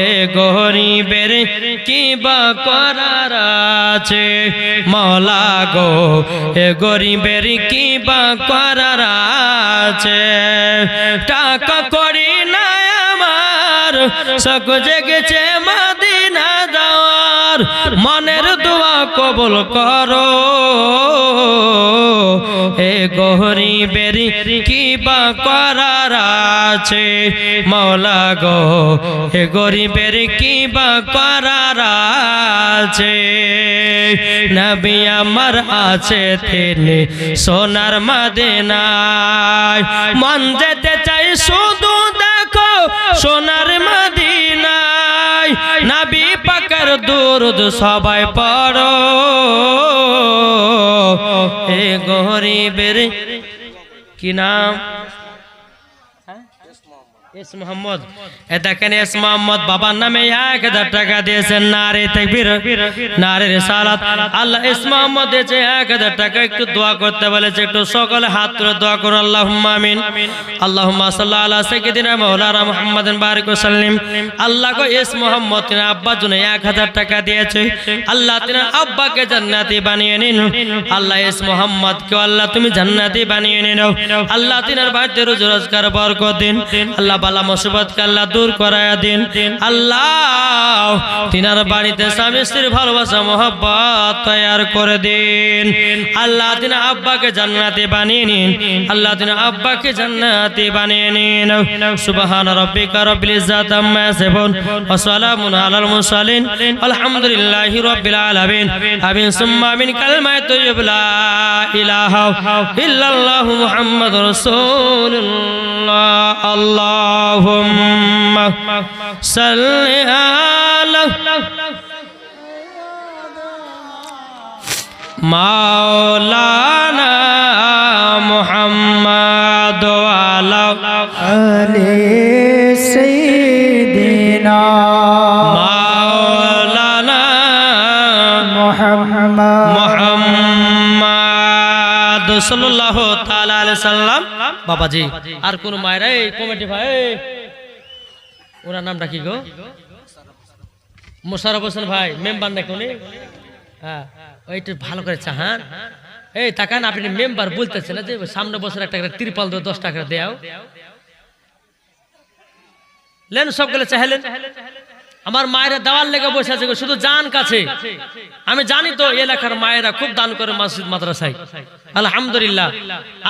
এ গরিবের কি বা করার আছে মাওলা গো এ গরিবের কি বা করার আছে টাকা করি না আমার শখ জেগেছে মদিনা যাওয়ার মনের দোয়া কবুল করো এ গরিবের কি বা করার আছে মাওলা গো এ গরিবের কি বা করার আছে নবী আমার আছে তিনি সোনার মদিনায় মন যেতে চাই শুধু দেখো সোনার মদিনায় নবী পাকের দুরূদ সবাই পড়ো এ গরিবের কি নাম এস মোহাম্মদ এ দেখেন এস মোহাম্মদ বাবার নামে 1000 টাকা দিয়েছেন নারে তাকবীর নারে রিসালাত আল্লাহ এস মোহাম্মদ দিয়েছে 1000 টাকা একটু দোয়া করতে বলেছে একটু সকলে হাত তুলে দোয়া করুন আল্লাহুম্মা আমিন আল্লাহুম্মা সাল্লি আলা সাইয়্যিদিনা মাওলানা মুহাম্মাদিন বারিক ওয়া সাল্লিম আল্লাহ গো এস মোহাম্মদ তিন আব্বার জন্য 1000 টাকা দিয়েছে আল্লাহ তিন আব্বাকে জান্নাতি বানিয়ে নিন আল্লাহ এস মোহাম্মদ কে আল্লাহ তুমি জান্নাতি বানিয়ে নিও আল্লাহ তিনার বাড়িতে রোজি রোজগার বরকত দিন আল্লাহ বালা মুসিবত কে আল্লাহ দূর করায়া দিন আল্লাহ তিনার বাড়িতে স্বামী স্ত্রীর ভালোবাসা মোহব্বত তৈয়ার করে দিন আল্লাহ তিনা আব্বাকে জান্নাতি বানিয়ে নিন আল্লাহ তিনা আব্বাকে জান্নাতি বানিয়ে নিন সুবহান রাব্বিকা রাব্বিল ইজ্জাতি আম্মা ইয়াসিফুন ওয়া সালামুন আলাল মুরসালিন আলহামদুলিল্লাহি রাব্বিল আলামিন আমিন সুম্মা আমিন কালিমায়ে তাইয়্যিবা লা ইলাহা ইল্লাল্লাহু মুহাম্মাদুর রাসূলুল্লাহ আল্লাহুম্মা সাল্লি আলা মাওলানা মুহাম্মাদ ওয়া আলা আলি সাইয়্যিদিনা মাওলানা মুহাম্মদ সাল্লাল্লাহু তাআলা আলাইহি সাল্লাম বাবাজি আর কোন মায়েরা এই কমিটি ভাই ওনার নামটা কি গো মোশাররফ হোসেন ভাই মেম্বার নাকি উনি হ্যাঁ ওইটা ভালো করে চাহান এই তাকান আপনি মেম্বার বলতেছেন যে সামনে বছর একটা ত্রিপাল 10 টাকা দেও লেন সবগুলো চাইলেন আমার মায়েরা দেওয়ার লেগে বসে আছে শুধু জান কাছে আমি জানি তো এলাকার মায়েরা খুব দান করে মসজিদ মাদ্রাসায় আলহামদুলিল্লাহ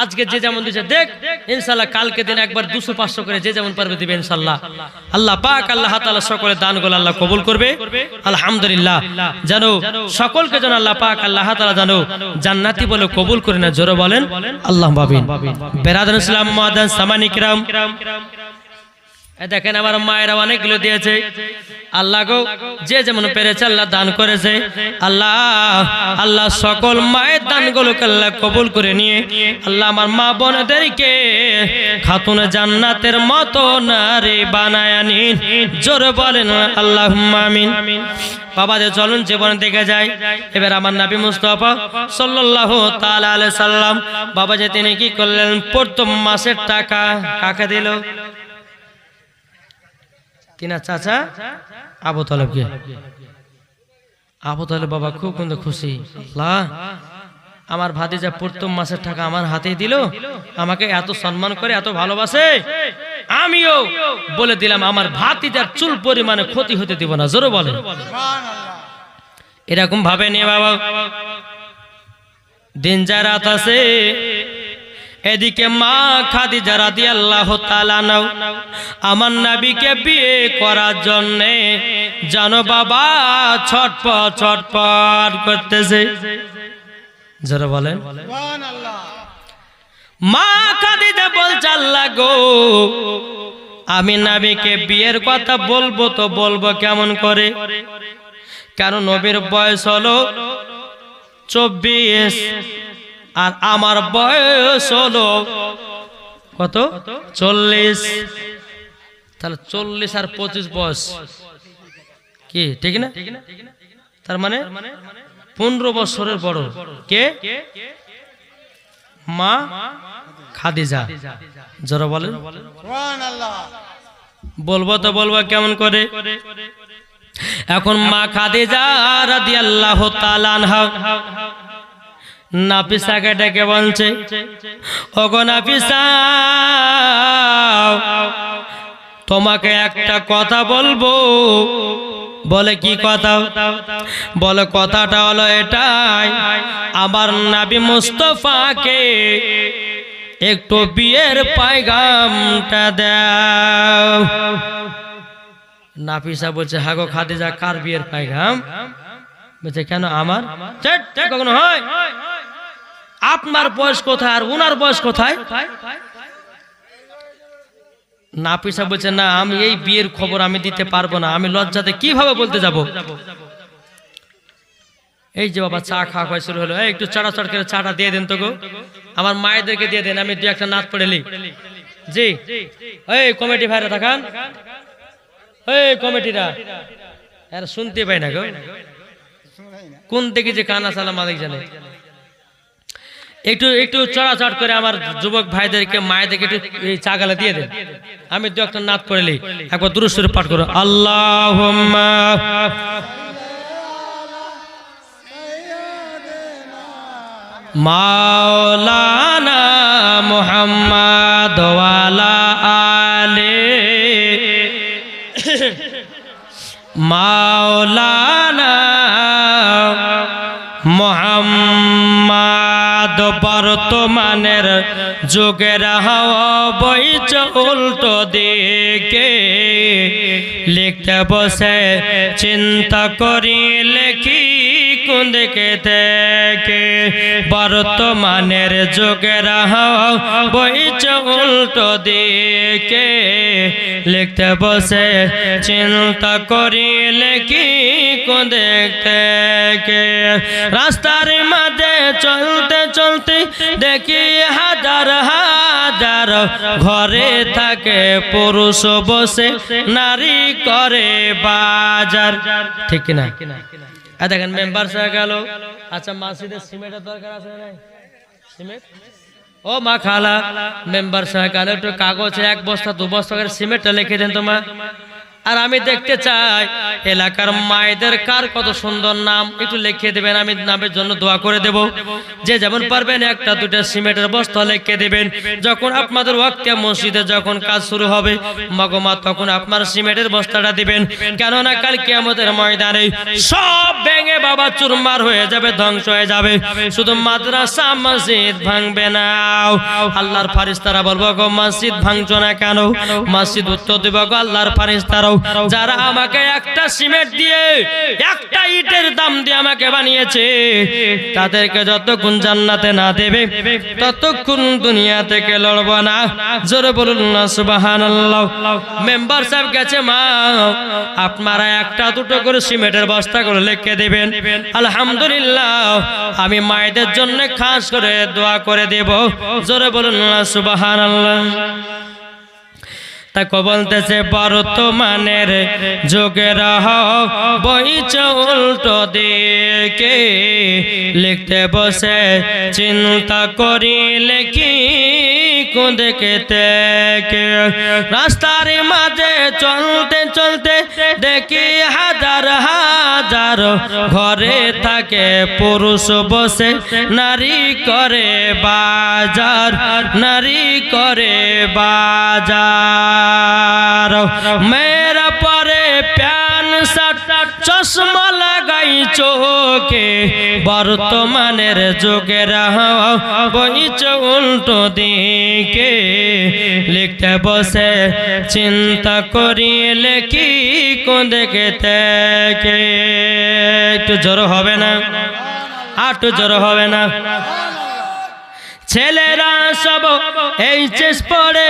আজকে যে যেমন দিচ্ছে দেখ ইনশাআল্লাহ কালকে দিন একবার 200-500 করে যে যেমন পারবে দিবে ইনশাআল্লাহ আল্লাহ পাক আল্লাহ তাআলা সকলের দানগুলো আল্লাহ কবুল করবে আলহামদুলিল্লাহ জানো সকলকে যেন আল্লাহ পাক আল্লাহ তাআলা জানো জান্নাতি বলে কবুল করে না জোরে বলেন আল্লাহুম্মা আমিন বেরাদার ইসলাম মুআদ্দান সামানি কিরাম দেখেন আমার মায়েরা অনেকগুলো দিয়েছে আল্লাহ গো যে যেমন পেরেছে আল্লাহ দান করেছে আল্লাহ আল্লাহ সকল মায়ের দানগুলোকে আল্লাহ কবুল করে নিয়ে আল্লাহ আমার মা বোনদেরকে খাতুন জান্নাতের মতো নারী বানায় নিন জোরে বলেন আল্লাহুম্মা আমিন বাবা যে চলুন জীবনে দেখে যায় এবার আমার নবী মুস্তাফা সাল্লাল্লাহু তাআলা আলাইহি সাল্লাম বাবা যে তিনি কি করলেন প্রথম মাসের টাকা কাকে দিল কিনা চাচা আবু তালেবকে আবু তালেব বাবা খুব কিন্তু খুশি আল্লাহ আমার ভাতিজা প্রথম মাসের টাকা আমার হাতেই দিল আমাকে এত সম্মান করে এত ভালোবাসে আমিও বলে দিলাম আমার ভাতিজার চুল পরিমাণে ক্ষতি হতে দিব না জোরে বলেন সুবহানাল্লাহ এরকম ভাবে নিয়ে বাবা দিন যায় রাত আছে। এদিকে মা খাদিজা রাদিয়াল্লাহু তাআলা নাও আমার নবীকে বিয়ে করার জন্য জানো বাবা ছটপট ছটপট করতেছে। যারা বলেন মা খাদিজা বলছে আল্লাহ গো আমি নবীকে বিয়ের কথা বলবো তো বলবো কেমন করে, কারণ নবীর বয়স হলো 24 আর আমার বয়স হলো কত 40। তাহলে 40 আর 25 বয়স কি ঠিক না? তার মানে 15 বছরের বড় কে? মা খাদিজা। যারা বলেন বলবো তো বলবো কেমন করে। এখন মা খাদিজা রাদিয়াল্লাহু তাআলা আনহা নাফিসাকে ডেকে বলছে ওগো নাফিসা তোমাকে একটা কথা বলবো। বলে কি কথা? বলে কথাটা হলো এটাই, আমার নবী মুস্তাফাকে একটু বিয়ের পয়গামটা দাও। নাফিসা বলছে হ্যাঁ গো খাদিজা কার বিয়ের পয়গাম? বলছে কেন আমার? কখনো হয়? আপনার বয়স কোথায় আর উনার বয়স কোথায়? নাফিসা বলছে না আমি এই বিয়ের খবর আমি দিতে পারবো না, আমি লজ্জাতে কিভাবে বলতে যাব। এই যে বাবা চা খাওয়া খাওয়া শুরু হলো, একটু চড়াচড় করে চাটা দিয়ে দেন তো গো, আমার মায়েদেরকে দিয়ে দেন, আমি দু একটা নাচ পড়েলি। জি এই কমিটি ভাইরা থাকান, এই কমিটিরা আর শুনতে পাই না গো, কোন দিকে যে কানা সালা মালিক জানে। একটু একটু চড়াচড় করে আমার যুবক ভাইদেরকে মায়েদেরকে একটু চা গালা দিয়ে দেন, আমি দু একটা নাচ পড়েলি। একবার দুরূদ শরীফ পাঠ করো, আল্লাহুম্মা মাওলানা মুহাম্মদ ওয়ালা আলে মাওলানা মুহাম্মদ। বর্তমানের যুগের হাওয়া বইছে উল্টো দিকে, লিখতে বসে চিন্তা করি লেখি কোন দিকে থেকে। বর্তমানের যুগের হাওয়া বইছে উল্টো দিকে, লিখতে বসে চিন্তা করি লেখি কোন দিক থেকে। রাস্তার মাঝে চলতে চলতে দেখি হাজার হাজার ঘরে থাকে পুরুষ বসে নারী করে বাজার, ঠিক না? দেখেন মেম্বার সাহেব গেল, আচ্ছা মসজিদের সিমেন্টের দরকার আছে না? সিমেন্ট ও মা খালা মেম্বার সাহেব গেল, একটু কাগজে 1 বস্তা 2 বস্তা করে সিমেন্টটা লিখে দেন তোমার। আর আমি দেখতে চাই এলাকার মায়েদের কার কত সুন্দর নাম, একটু লিখে দেবেন, আমি নামের জন্য দোয়া করে দেব। যে যেমন পারবেন 1-2টা সিমেন্টের বস্তা লিখে দেবেন। যখন আপনাদের ওয়াক্তে মসজিদে যখন কাজ শুরু হবে মগমা তখন আপনার সিমেন্টের বস্তাটা দিবেন, কেননা কাল কিয়ামতের ময়দানে সব ভেঙে বাবা চুরমার হয়ে যাবে, ধ্বংস হয়ে যাবে, শুধু মাদ্রাসা মসজিদ ভাঙবে না। আল্লাহর ফারিস্তারা বলবো গো মসজিদ ভাঙছো না কেন? মসজিদ উত্তর দেব গো আল্লাহর ফারিস্তারা যারা আমাকে একটা সিমেন্ট দিয়ে একটা ইটের দাম দিয়ে আমাকে বানিয়েছে তাদেরকে যতক্ষণ জান্নাতে না দেবে ততক্ষণ দুনিয়া থেকে লড়ব না। জোরে বলুন না সুবহানাল্লাহ। মেম্বার সাহেব গেছে মা আপনারা 1-2 করে সিমেন্টের বস্তা করে লিখে দেবেন। আলহামদুলিল্লাহ আমি মায়েদের জন্য খাস করে দোয়া করে দেব। জোরে বলুন না সুবহানাল্লাহ। তাকে বলতেছে বর্তমানের যুগের বইছে উল্টো দিকে, লিখতে বসে চিন্তা করি লেখি কোন দিকে থেকে। রাস্তার মাঝে চলতে চলতে দেখি হাজার হাজার ঘরে থাকে পুরুষ বসে নারী করে বাজার, নারী করে বাজার। মেরা পরে প্যান শার্ট চশমা লাগাই চোখে বর্তমানের যুগের বইছে উল্টো দিকে লিখতে বসে চিন্তা করি লেখি কোন দিকে থেকে একটু জোর হবে না একটু জোর হবে না ছেলেরা সব এইচএস পড়ে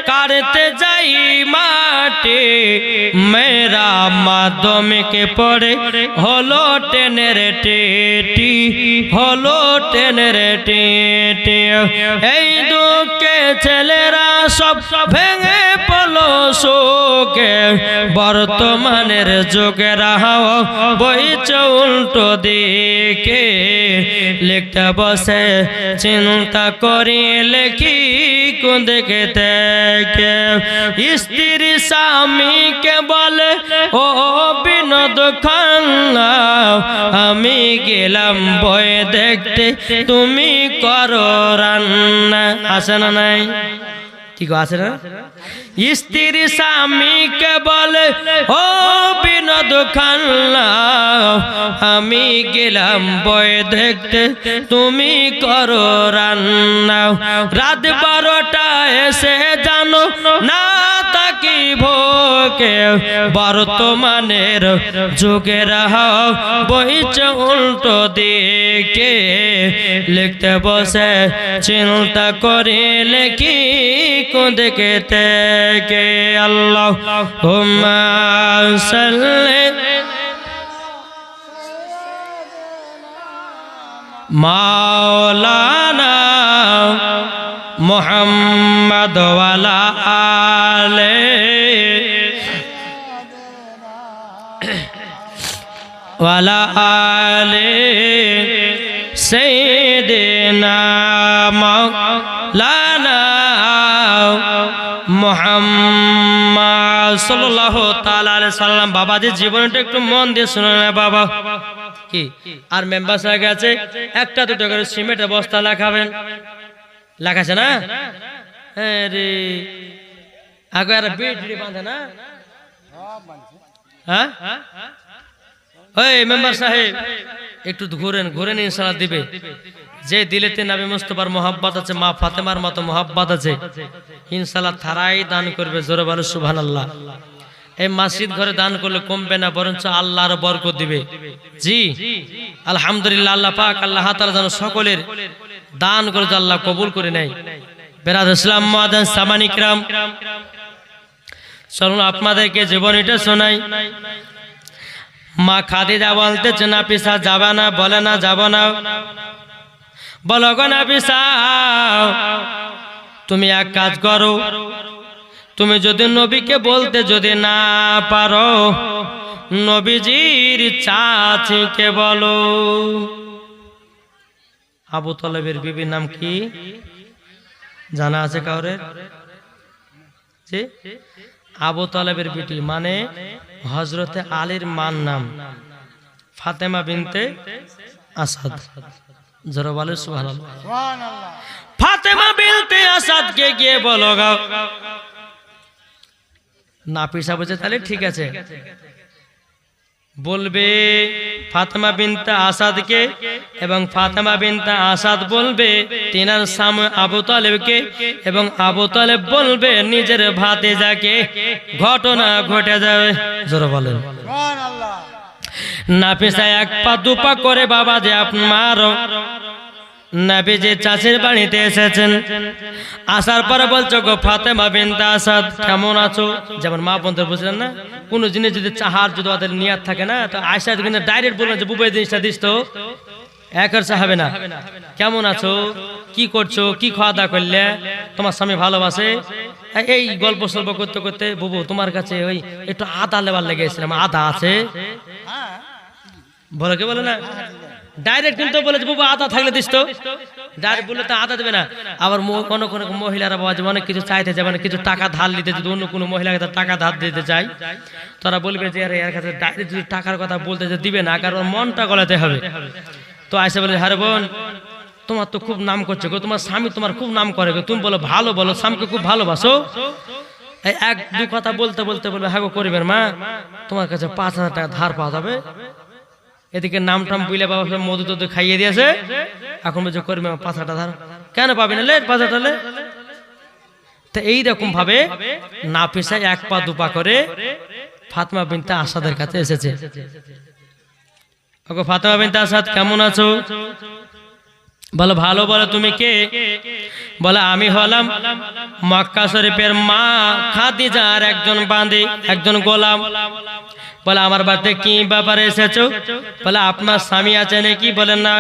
কাটতে যাই মাঠে মেয়েরা মাধ্যমিকে পড়ে হলো টেনের টেটি হলো টেনের টেটি এই দুঃখে ছেলেরা সব ভেঙে পড়লো শোকে বর্তমানের যুগের বইছে উল্টো দিকে লিখতে বসে চিন্তা করি লেখি কোন দিকে থেকে স্ত্রী স্বামীকে বলে ও বিনোদ খান্না আমি গেলাম বই দেখতে তুমি করো রান্না আছে না নাই কি গো আছে না স্ত্রী স্বামীকে বলে ও বিনোদ খান্না আমি গেলাম বই দেখতে তুমি করো রান্না রাত 12টা এসে জানো না তাকি ভোকে বর্তমানের যুগের বইছে উল্টো দিকে লিখতে বসে চিন্তা করে লেখি কোন দিকে থেকে আল্লাহুম্মা সাল্লি মাওলানা মুহাম্মদ ওয়ালা আলে ওয়ালা আলে সাইয়্যিদিনা মাওলানা মুহাম্মদ সাল্লাল্লাহু তাআলা আলাইহি সাল্লাম বাবাজি জীবনটা একটু মন দিয়ে শুনুন না বাবা কি আর মেম্বার হয়ে গেছে একটা দুটো করে সিমেন্টের বস্তা লাগাবেন লাগাছে না হ্যাঁ রে আগে আর বিড়ি বাঁধে না হ্যাঁ ওই মেম্বার সাহেব একটু ঘুরেন ঘুরেন ইনশাআল্লাহ দিবে যে দিলেতে নবী মুস্তাফার মোহাব্বত আছে মা ফাতেমার মতো মোহাব্বত আছে ইনশাআল্লাহ থারাই দান করবে জোরে বলো সুবহানাল্লাহ এই মসজিদ ঘরে দান করলে কমবে না বরঞ্চ আল্লাহর বরকত দিবে জি আলহামদুলিল্লাহ আল্লাহ পাক আল্লাহ তাআলা যেন সকলের দান করে আল্লাহ কবুল করে নেয় বেরাদ ইসলাম মুআদ্দিন সামানি کرام চলুন আপনাদেরকে জীবনীটা শোনাই মা খাদিজা বলতেছে না পিসা যাবে না বলে না যাব না বলো গো না পিসা তুমি এক কাজ করো তুমি যদি নবীকে বলতে যদি না পারো নবীজির চাচিকে বলো আবু তালেবের বিবির নাম কি জানা আছে কাউরে জি আবু তালেবের বিটি মানে হযরতে আলীর মান নাম ফাতেমা বিনতে আসাদ জোরে বলো সুবহানাল্লাহ ফাতেমা বিনতে আসাদকে গিয়ে বলো গো না পিসা বুঝে তাহলে ঠিক আছে বলবে ফাতেমা বিনতে আসাদকে এবং ফাতেমা বিনতে আসাদ বলবে তিনার স্বামী আবু তালেবকে এবং আবু তালেব বলবে নিজের ভাতিজাকে ঘটনা ঘটে যাবে জোরে বলেন সুবহানাল্লাহ না পিসা এক পা দুপা করে বাবা যে আপনার নবীজি চাচির বাড়িতে এসেছেন আসার পরে বলছো গো ফাতেমা বিনতে আসাদ কেমন আছো যেমন মা বোনদের বুঝলেন না কোন জিনিস যদি চাহার যদি ওদের নিয়াত থাকে না তো আয়সা কিন্তু ডাইরেক্ট বলবেন যে বুবে জিনিসটা দিস তো একার চাহাবে না কেমন আছো কি করছো কি খাওয়া দাওয়া করলে তোমার স্বামী ভালোবাসে এই গল্প সল্প করতে করতে বুবু তোমার কাছে ওই একটু আদা লেবার লেগে এসেছিলাম আদা আছে বলে কে বলে না ডাইরেক্ট কিন্তু বলে বাবা আদা থাকলে দিস তো ডাইরেক্ট বলে তো আদা দেবে না আবার কোন কোন মহিলারা বাবা অনেক কিছু চাইতে যাবে না কিছু টাকা ধার নিতে যদি অন্য কোনো মহিলাকে টাকা ধার দিতে চাই তারা বলবে যে আরে এর কাছে ডাইরেক্ট যদি টাকার কথা বলতে যে দিবে না কারণ মনটা গলাতে হবে তো আইসা বলে আরে বোন তোমার তো খুব নাম করছে গো তোমার স্বামী তোমার খুব নাম করে গো তুমি বলো ভালো বলো স্বামীকে খুব ভালোবাসো এই এক দু কথা বলতে বলতে বলবে হ্যাঁ গো করিবেন মা, তোমার কাছে 5,000 টাকা ধার পাওয়া যাবে। এদিকে নাম টাম বুঝলে বাবা সব মধু টধু খাইয়ে দিয়েছে, এখন বলছে করিবেন 5,000 টাকা ধার, কেন পাবি না লে 5,000 টাকা লে। তো এইরকম ভাবে নাফিসা এক পা দুপা করে ফাতেমা বিনতে আসাদের কাছে এসেছে। ওগো ফাতেমা বিনতে আসাদ কেমন আছো? বলো ভালো। বলো তুমি কে? বলে আমি হলাম মক্কা শরীফের মা খাদিজার একজন বান্দী, একজন গোলাম। বলে আমার বাড়িতে কি ব্যাপারে এসেছো? বলে আপনার স্বামী আছে নাকি? বলে না।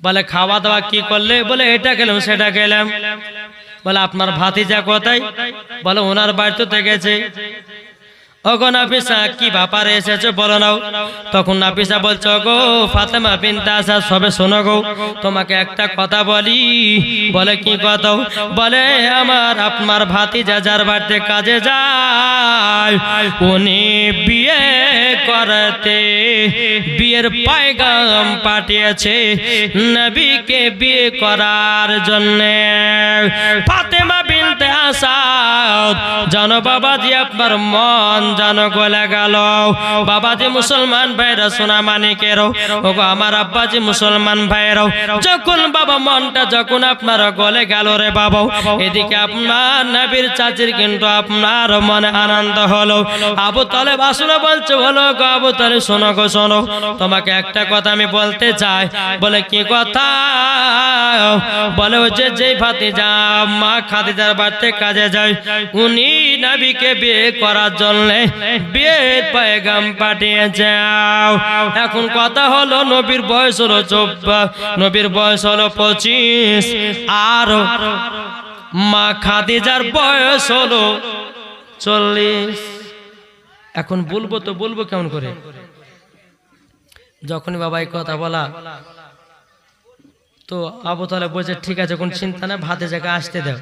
বলে খাওয়া দাওয়া কি করলে? বলে এটা খেলাম সেটা খেলাম। বলে আপনার ভাতিজা কোথায়? বলে ওনার বাড়িতে গেছে। ওগো নাফিসা কি ব্যাপারে এসেছো বলো নাও। তখন নাফিসা বলছো গো ফাতেমা বিনতে আসাদ সবে শোনো গো, তোমাকে একটা কথা বলি। বলে কি কথা? বলে আমার আপনার ভাতিজা যার বাড়িতে কাজে যায় উনি বিয়ে করতে বিয়ের পয়গাম পাঠিয়েছে নবীকে বিয়ে করার জন্য। ফাতেমা বিনতে আসাদ জানো বাবাজি আপনার মন জানো গলে গেল। বাবাজি মুসলমান ভাইরা সোনা মানিকেরও, ওগো আমার আব্বাজি মুসলমান ভাইরাও, যখন বাবা মনটা যখন আপনার গলে গেল রে বাবা, এদিকে আপনার নবীর চাচির কিন্তু আপনার মনে আনন্দ হলো। আবু তালেব আসলে বলছে হলো গো আবু তালেব শোনো গো শোনো, তোমাকে একটা কথা আমি বলতে চাই। বলে কি কথা? বলে ওই যে ভাতিজা মা খাদিজার বাড়িতে কাজে যায় উনি নবীকে বিয়ে করার জন্য বিয়ের পয়গাম পাঠিয়ে যাও। এখন কথা হলো নবীর বয়স হলো 24, নবীর বয়স হলো 25, আর মা খাদিজার বয়স হলো 40। এখন বলবো তো বলবো কেমন করে? যখনই বাবা এই কথা বলা তো আবু তালেব বলছে ঠিক আছে কোন চিন্তা না, ভাতিজাকে আসতে দাও।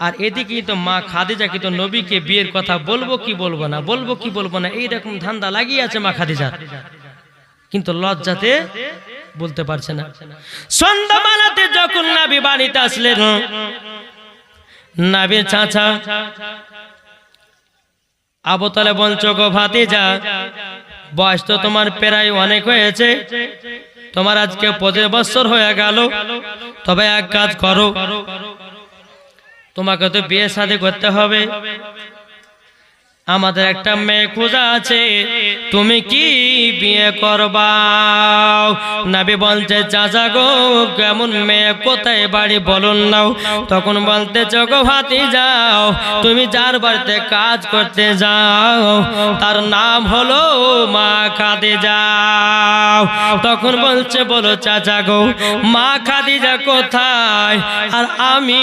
আর এদিকে তো মা খাদিজা কি তো নবীকে বিয়ের কথা বলবো কি বলবো না, বলবো কি বলবো না, এইরকম ধান্দা লাগিয়ে আছে মা খাদিজার, কিন্তু লজ্জাতে বলতে পারছে না। সন্ধ্যাবেলাতে যখন নবী বাড়িতে আসলেন, নবীর চাচা আবু তালেব বলছো গো ভাতিজা বয়স তো তোমার প্রায় অনেক হয়েছে, তোমার আজকে 25 বছর হয়ে গেল, তবে এক কাজ করো, তোমাকে তো বিয়ে শাদী করতে হবে, আমাদের একটা মেয়ে খোঁজা আছে, তুমি কি বিয়ে করবা? নবী বলছে চাচা গো কেমন মেয়ে, কোথায় বাড়ি বলুন নাও। তখন বলতে গো ভাতিজাও তুমি যার বাড়িতে কাজ করতে যাও তার নাম হলো মা খাদিজা। তখন বলছে বলো চাচা গো মা খাদিজা কোথায় আর আমি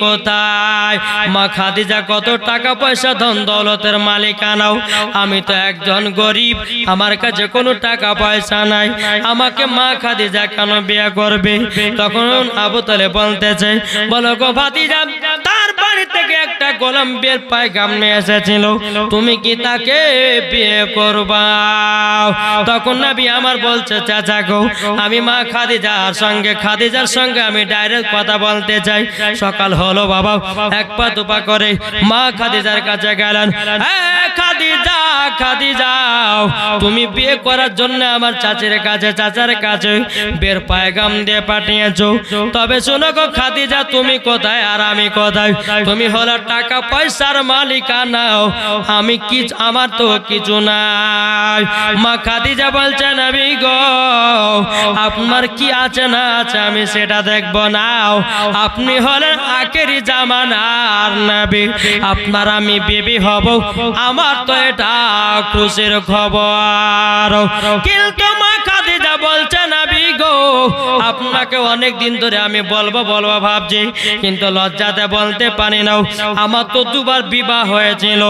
কোথায়? মা খাদিজা কত টাকা পয়সা ধন দৌলতের মালিকানাও, আমি তো একজন গরিব, আমার কাছে কোনো টাকা পয়সা নাই, আমাকে মা খাদিজা কেন বিয়ে করবে? তখন আবু তালেব বলতেছে বলো গো ভাতিজা তার বাড়ি থেকে একটা গোলাম বিয়ের পয়গাম নিয়ে এসেছিল, তুমি কি তাকে বিয়ে করবা? তখন নবী আমার বলছে চাচা গো আমি মা খাদিজার সঙ্গে আমি ডাইরেক্ট কথা বলতে চাই। সকাল হলো বাবা, এক পা দুপা করে মা খাদিজার কাছে গেলেন। খাদিজা খাদিজাও তুমি বিয়ে করার জন্য আমার চাচার কাছে বের পয়গাম দিয়ে পাঠিয়েছো, তবে শোনো গো খাদিজা তুমি কোথায় আর আমি কোথায়? তুমি হলো টাকা পয়সার মালিকানাও, আমি কি আমার তো কিছু নাই। মা খাদিজা বলছে নবী গো আপনার কি আছে না আছে আমি সেটা দেখবো না, আপনি হলেন আখেরি জামানার নবী, আপনার আমি বিবি হব, আমার তো এটা খুশির খবর। কিন্তু মা খাদিজা বলছে নবী গো আপনাকে অনেক দিন ধরে আমি বলবো ভাবছি, কিন্তু লজ্জাতে বলতে পারি না, আমার তো 2 বার বিবাহ হয়েছিল,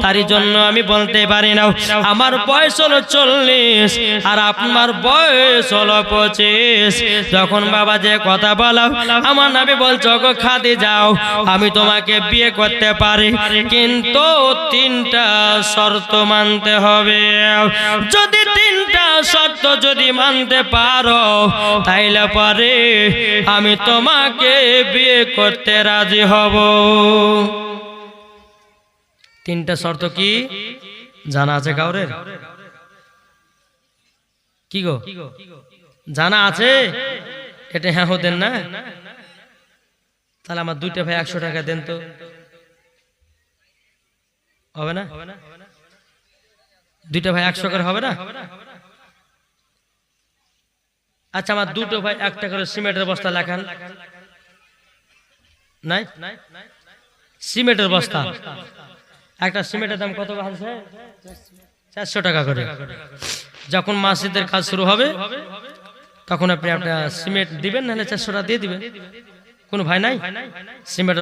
তারই জন্য আমি বলতে পারি না। আমার বয়স হলো 40 আর আপনার বয়স হলো 25। যখন বাবা যে কথা বলো আমার নবী বলছো গো খাদিজাও আমি তোমাকে বিয়ে করতে পারি, কিন্তু 3টা শর্ত মানতে হবে। যদি 3টা শর্ত যদি মানতে পারো তাইলে পরে আমি তোমাকে বিয়ে করতে রাজি হব। তিনটা শর্ত কি জানা আছে কাউরে? কি গো জানা আছে? এটা হ্যাঁ দেন না? তাহলে আমার দুইটা ভাই 100 টাকা দেন তো, হবে না? দুইটা ভাই 100 করে হবে না? আচ্ছা আমার দুটো ভাই 1 টাকা করে সিমেন্টের বস্তা লেখান। নাই সিমেন্টের বস্তা, একটা সিমেন্টের দাম কত আছে? 400 টাকা করে। যখন মসজিদের কাজ শুরু হবে তখন আপনি আপনার সিমেন্ট দিবেন, নাহলে 400 টাকা দিয়ে দিবেন। কোনো ভাই নাই সিমেন্ট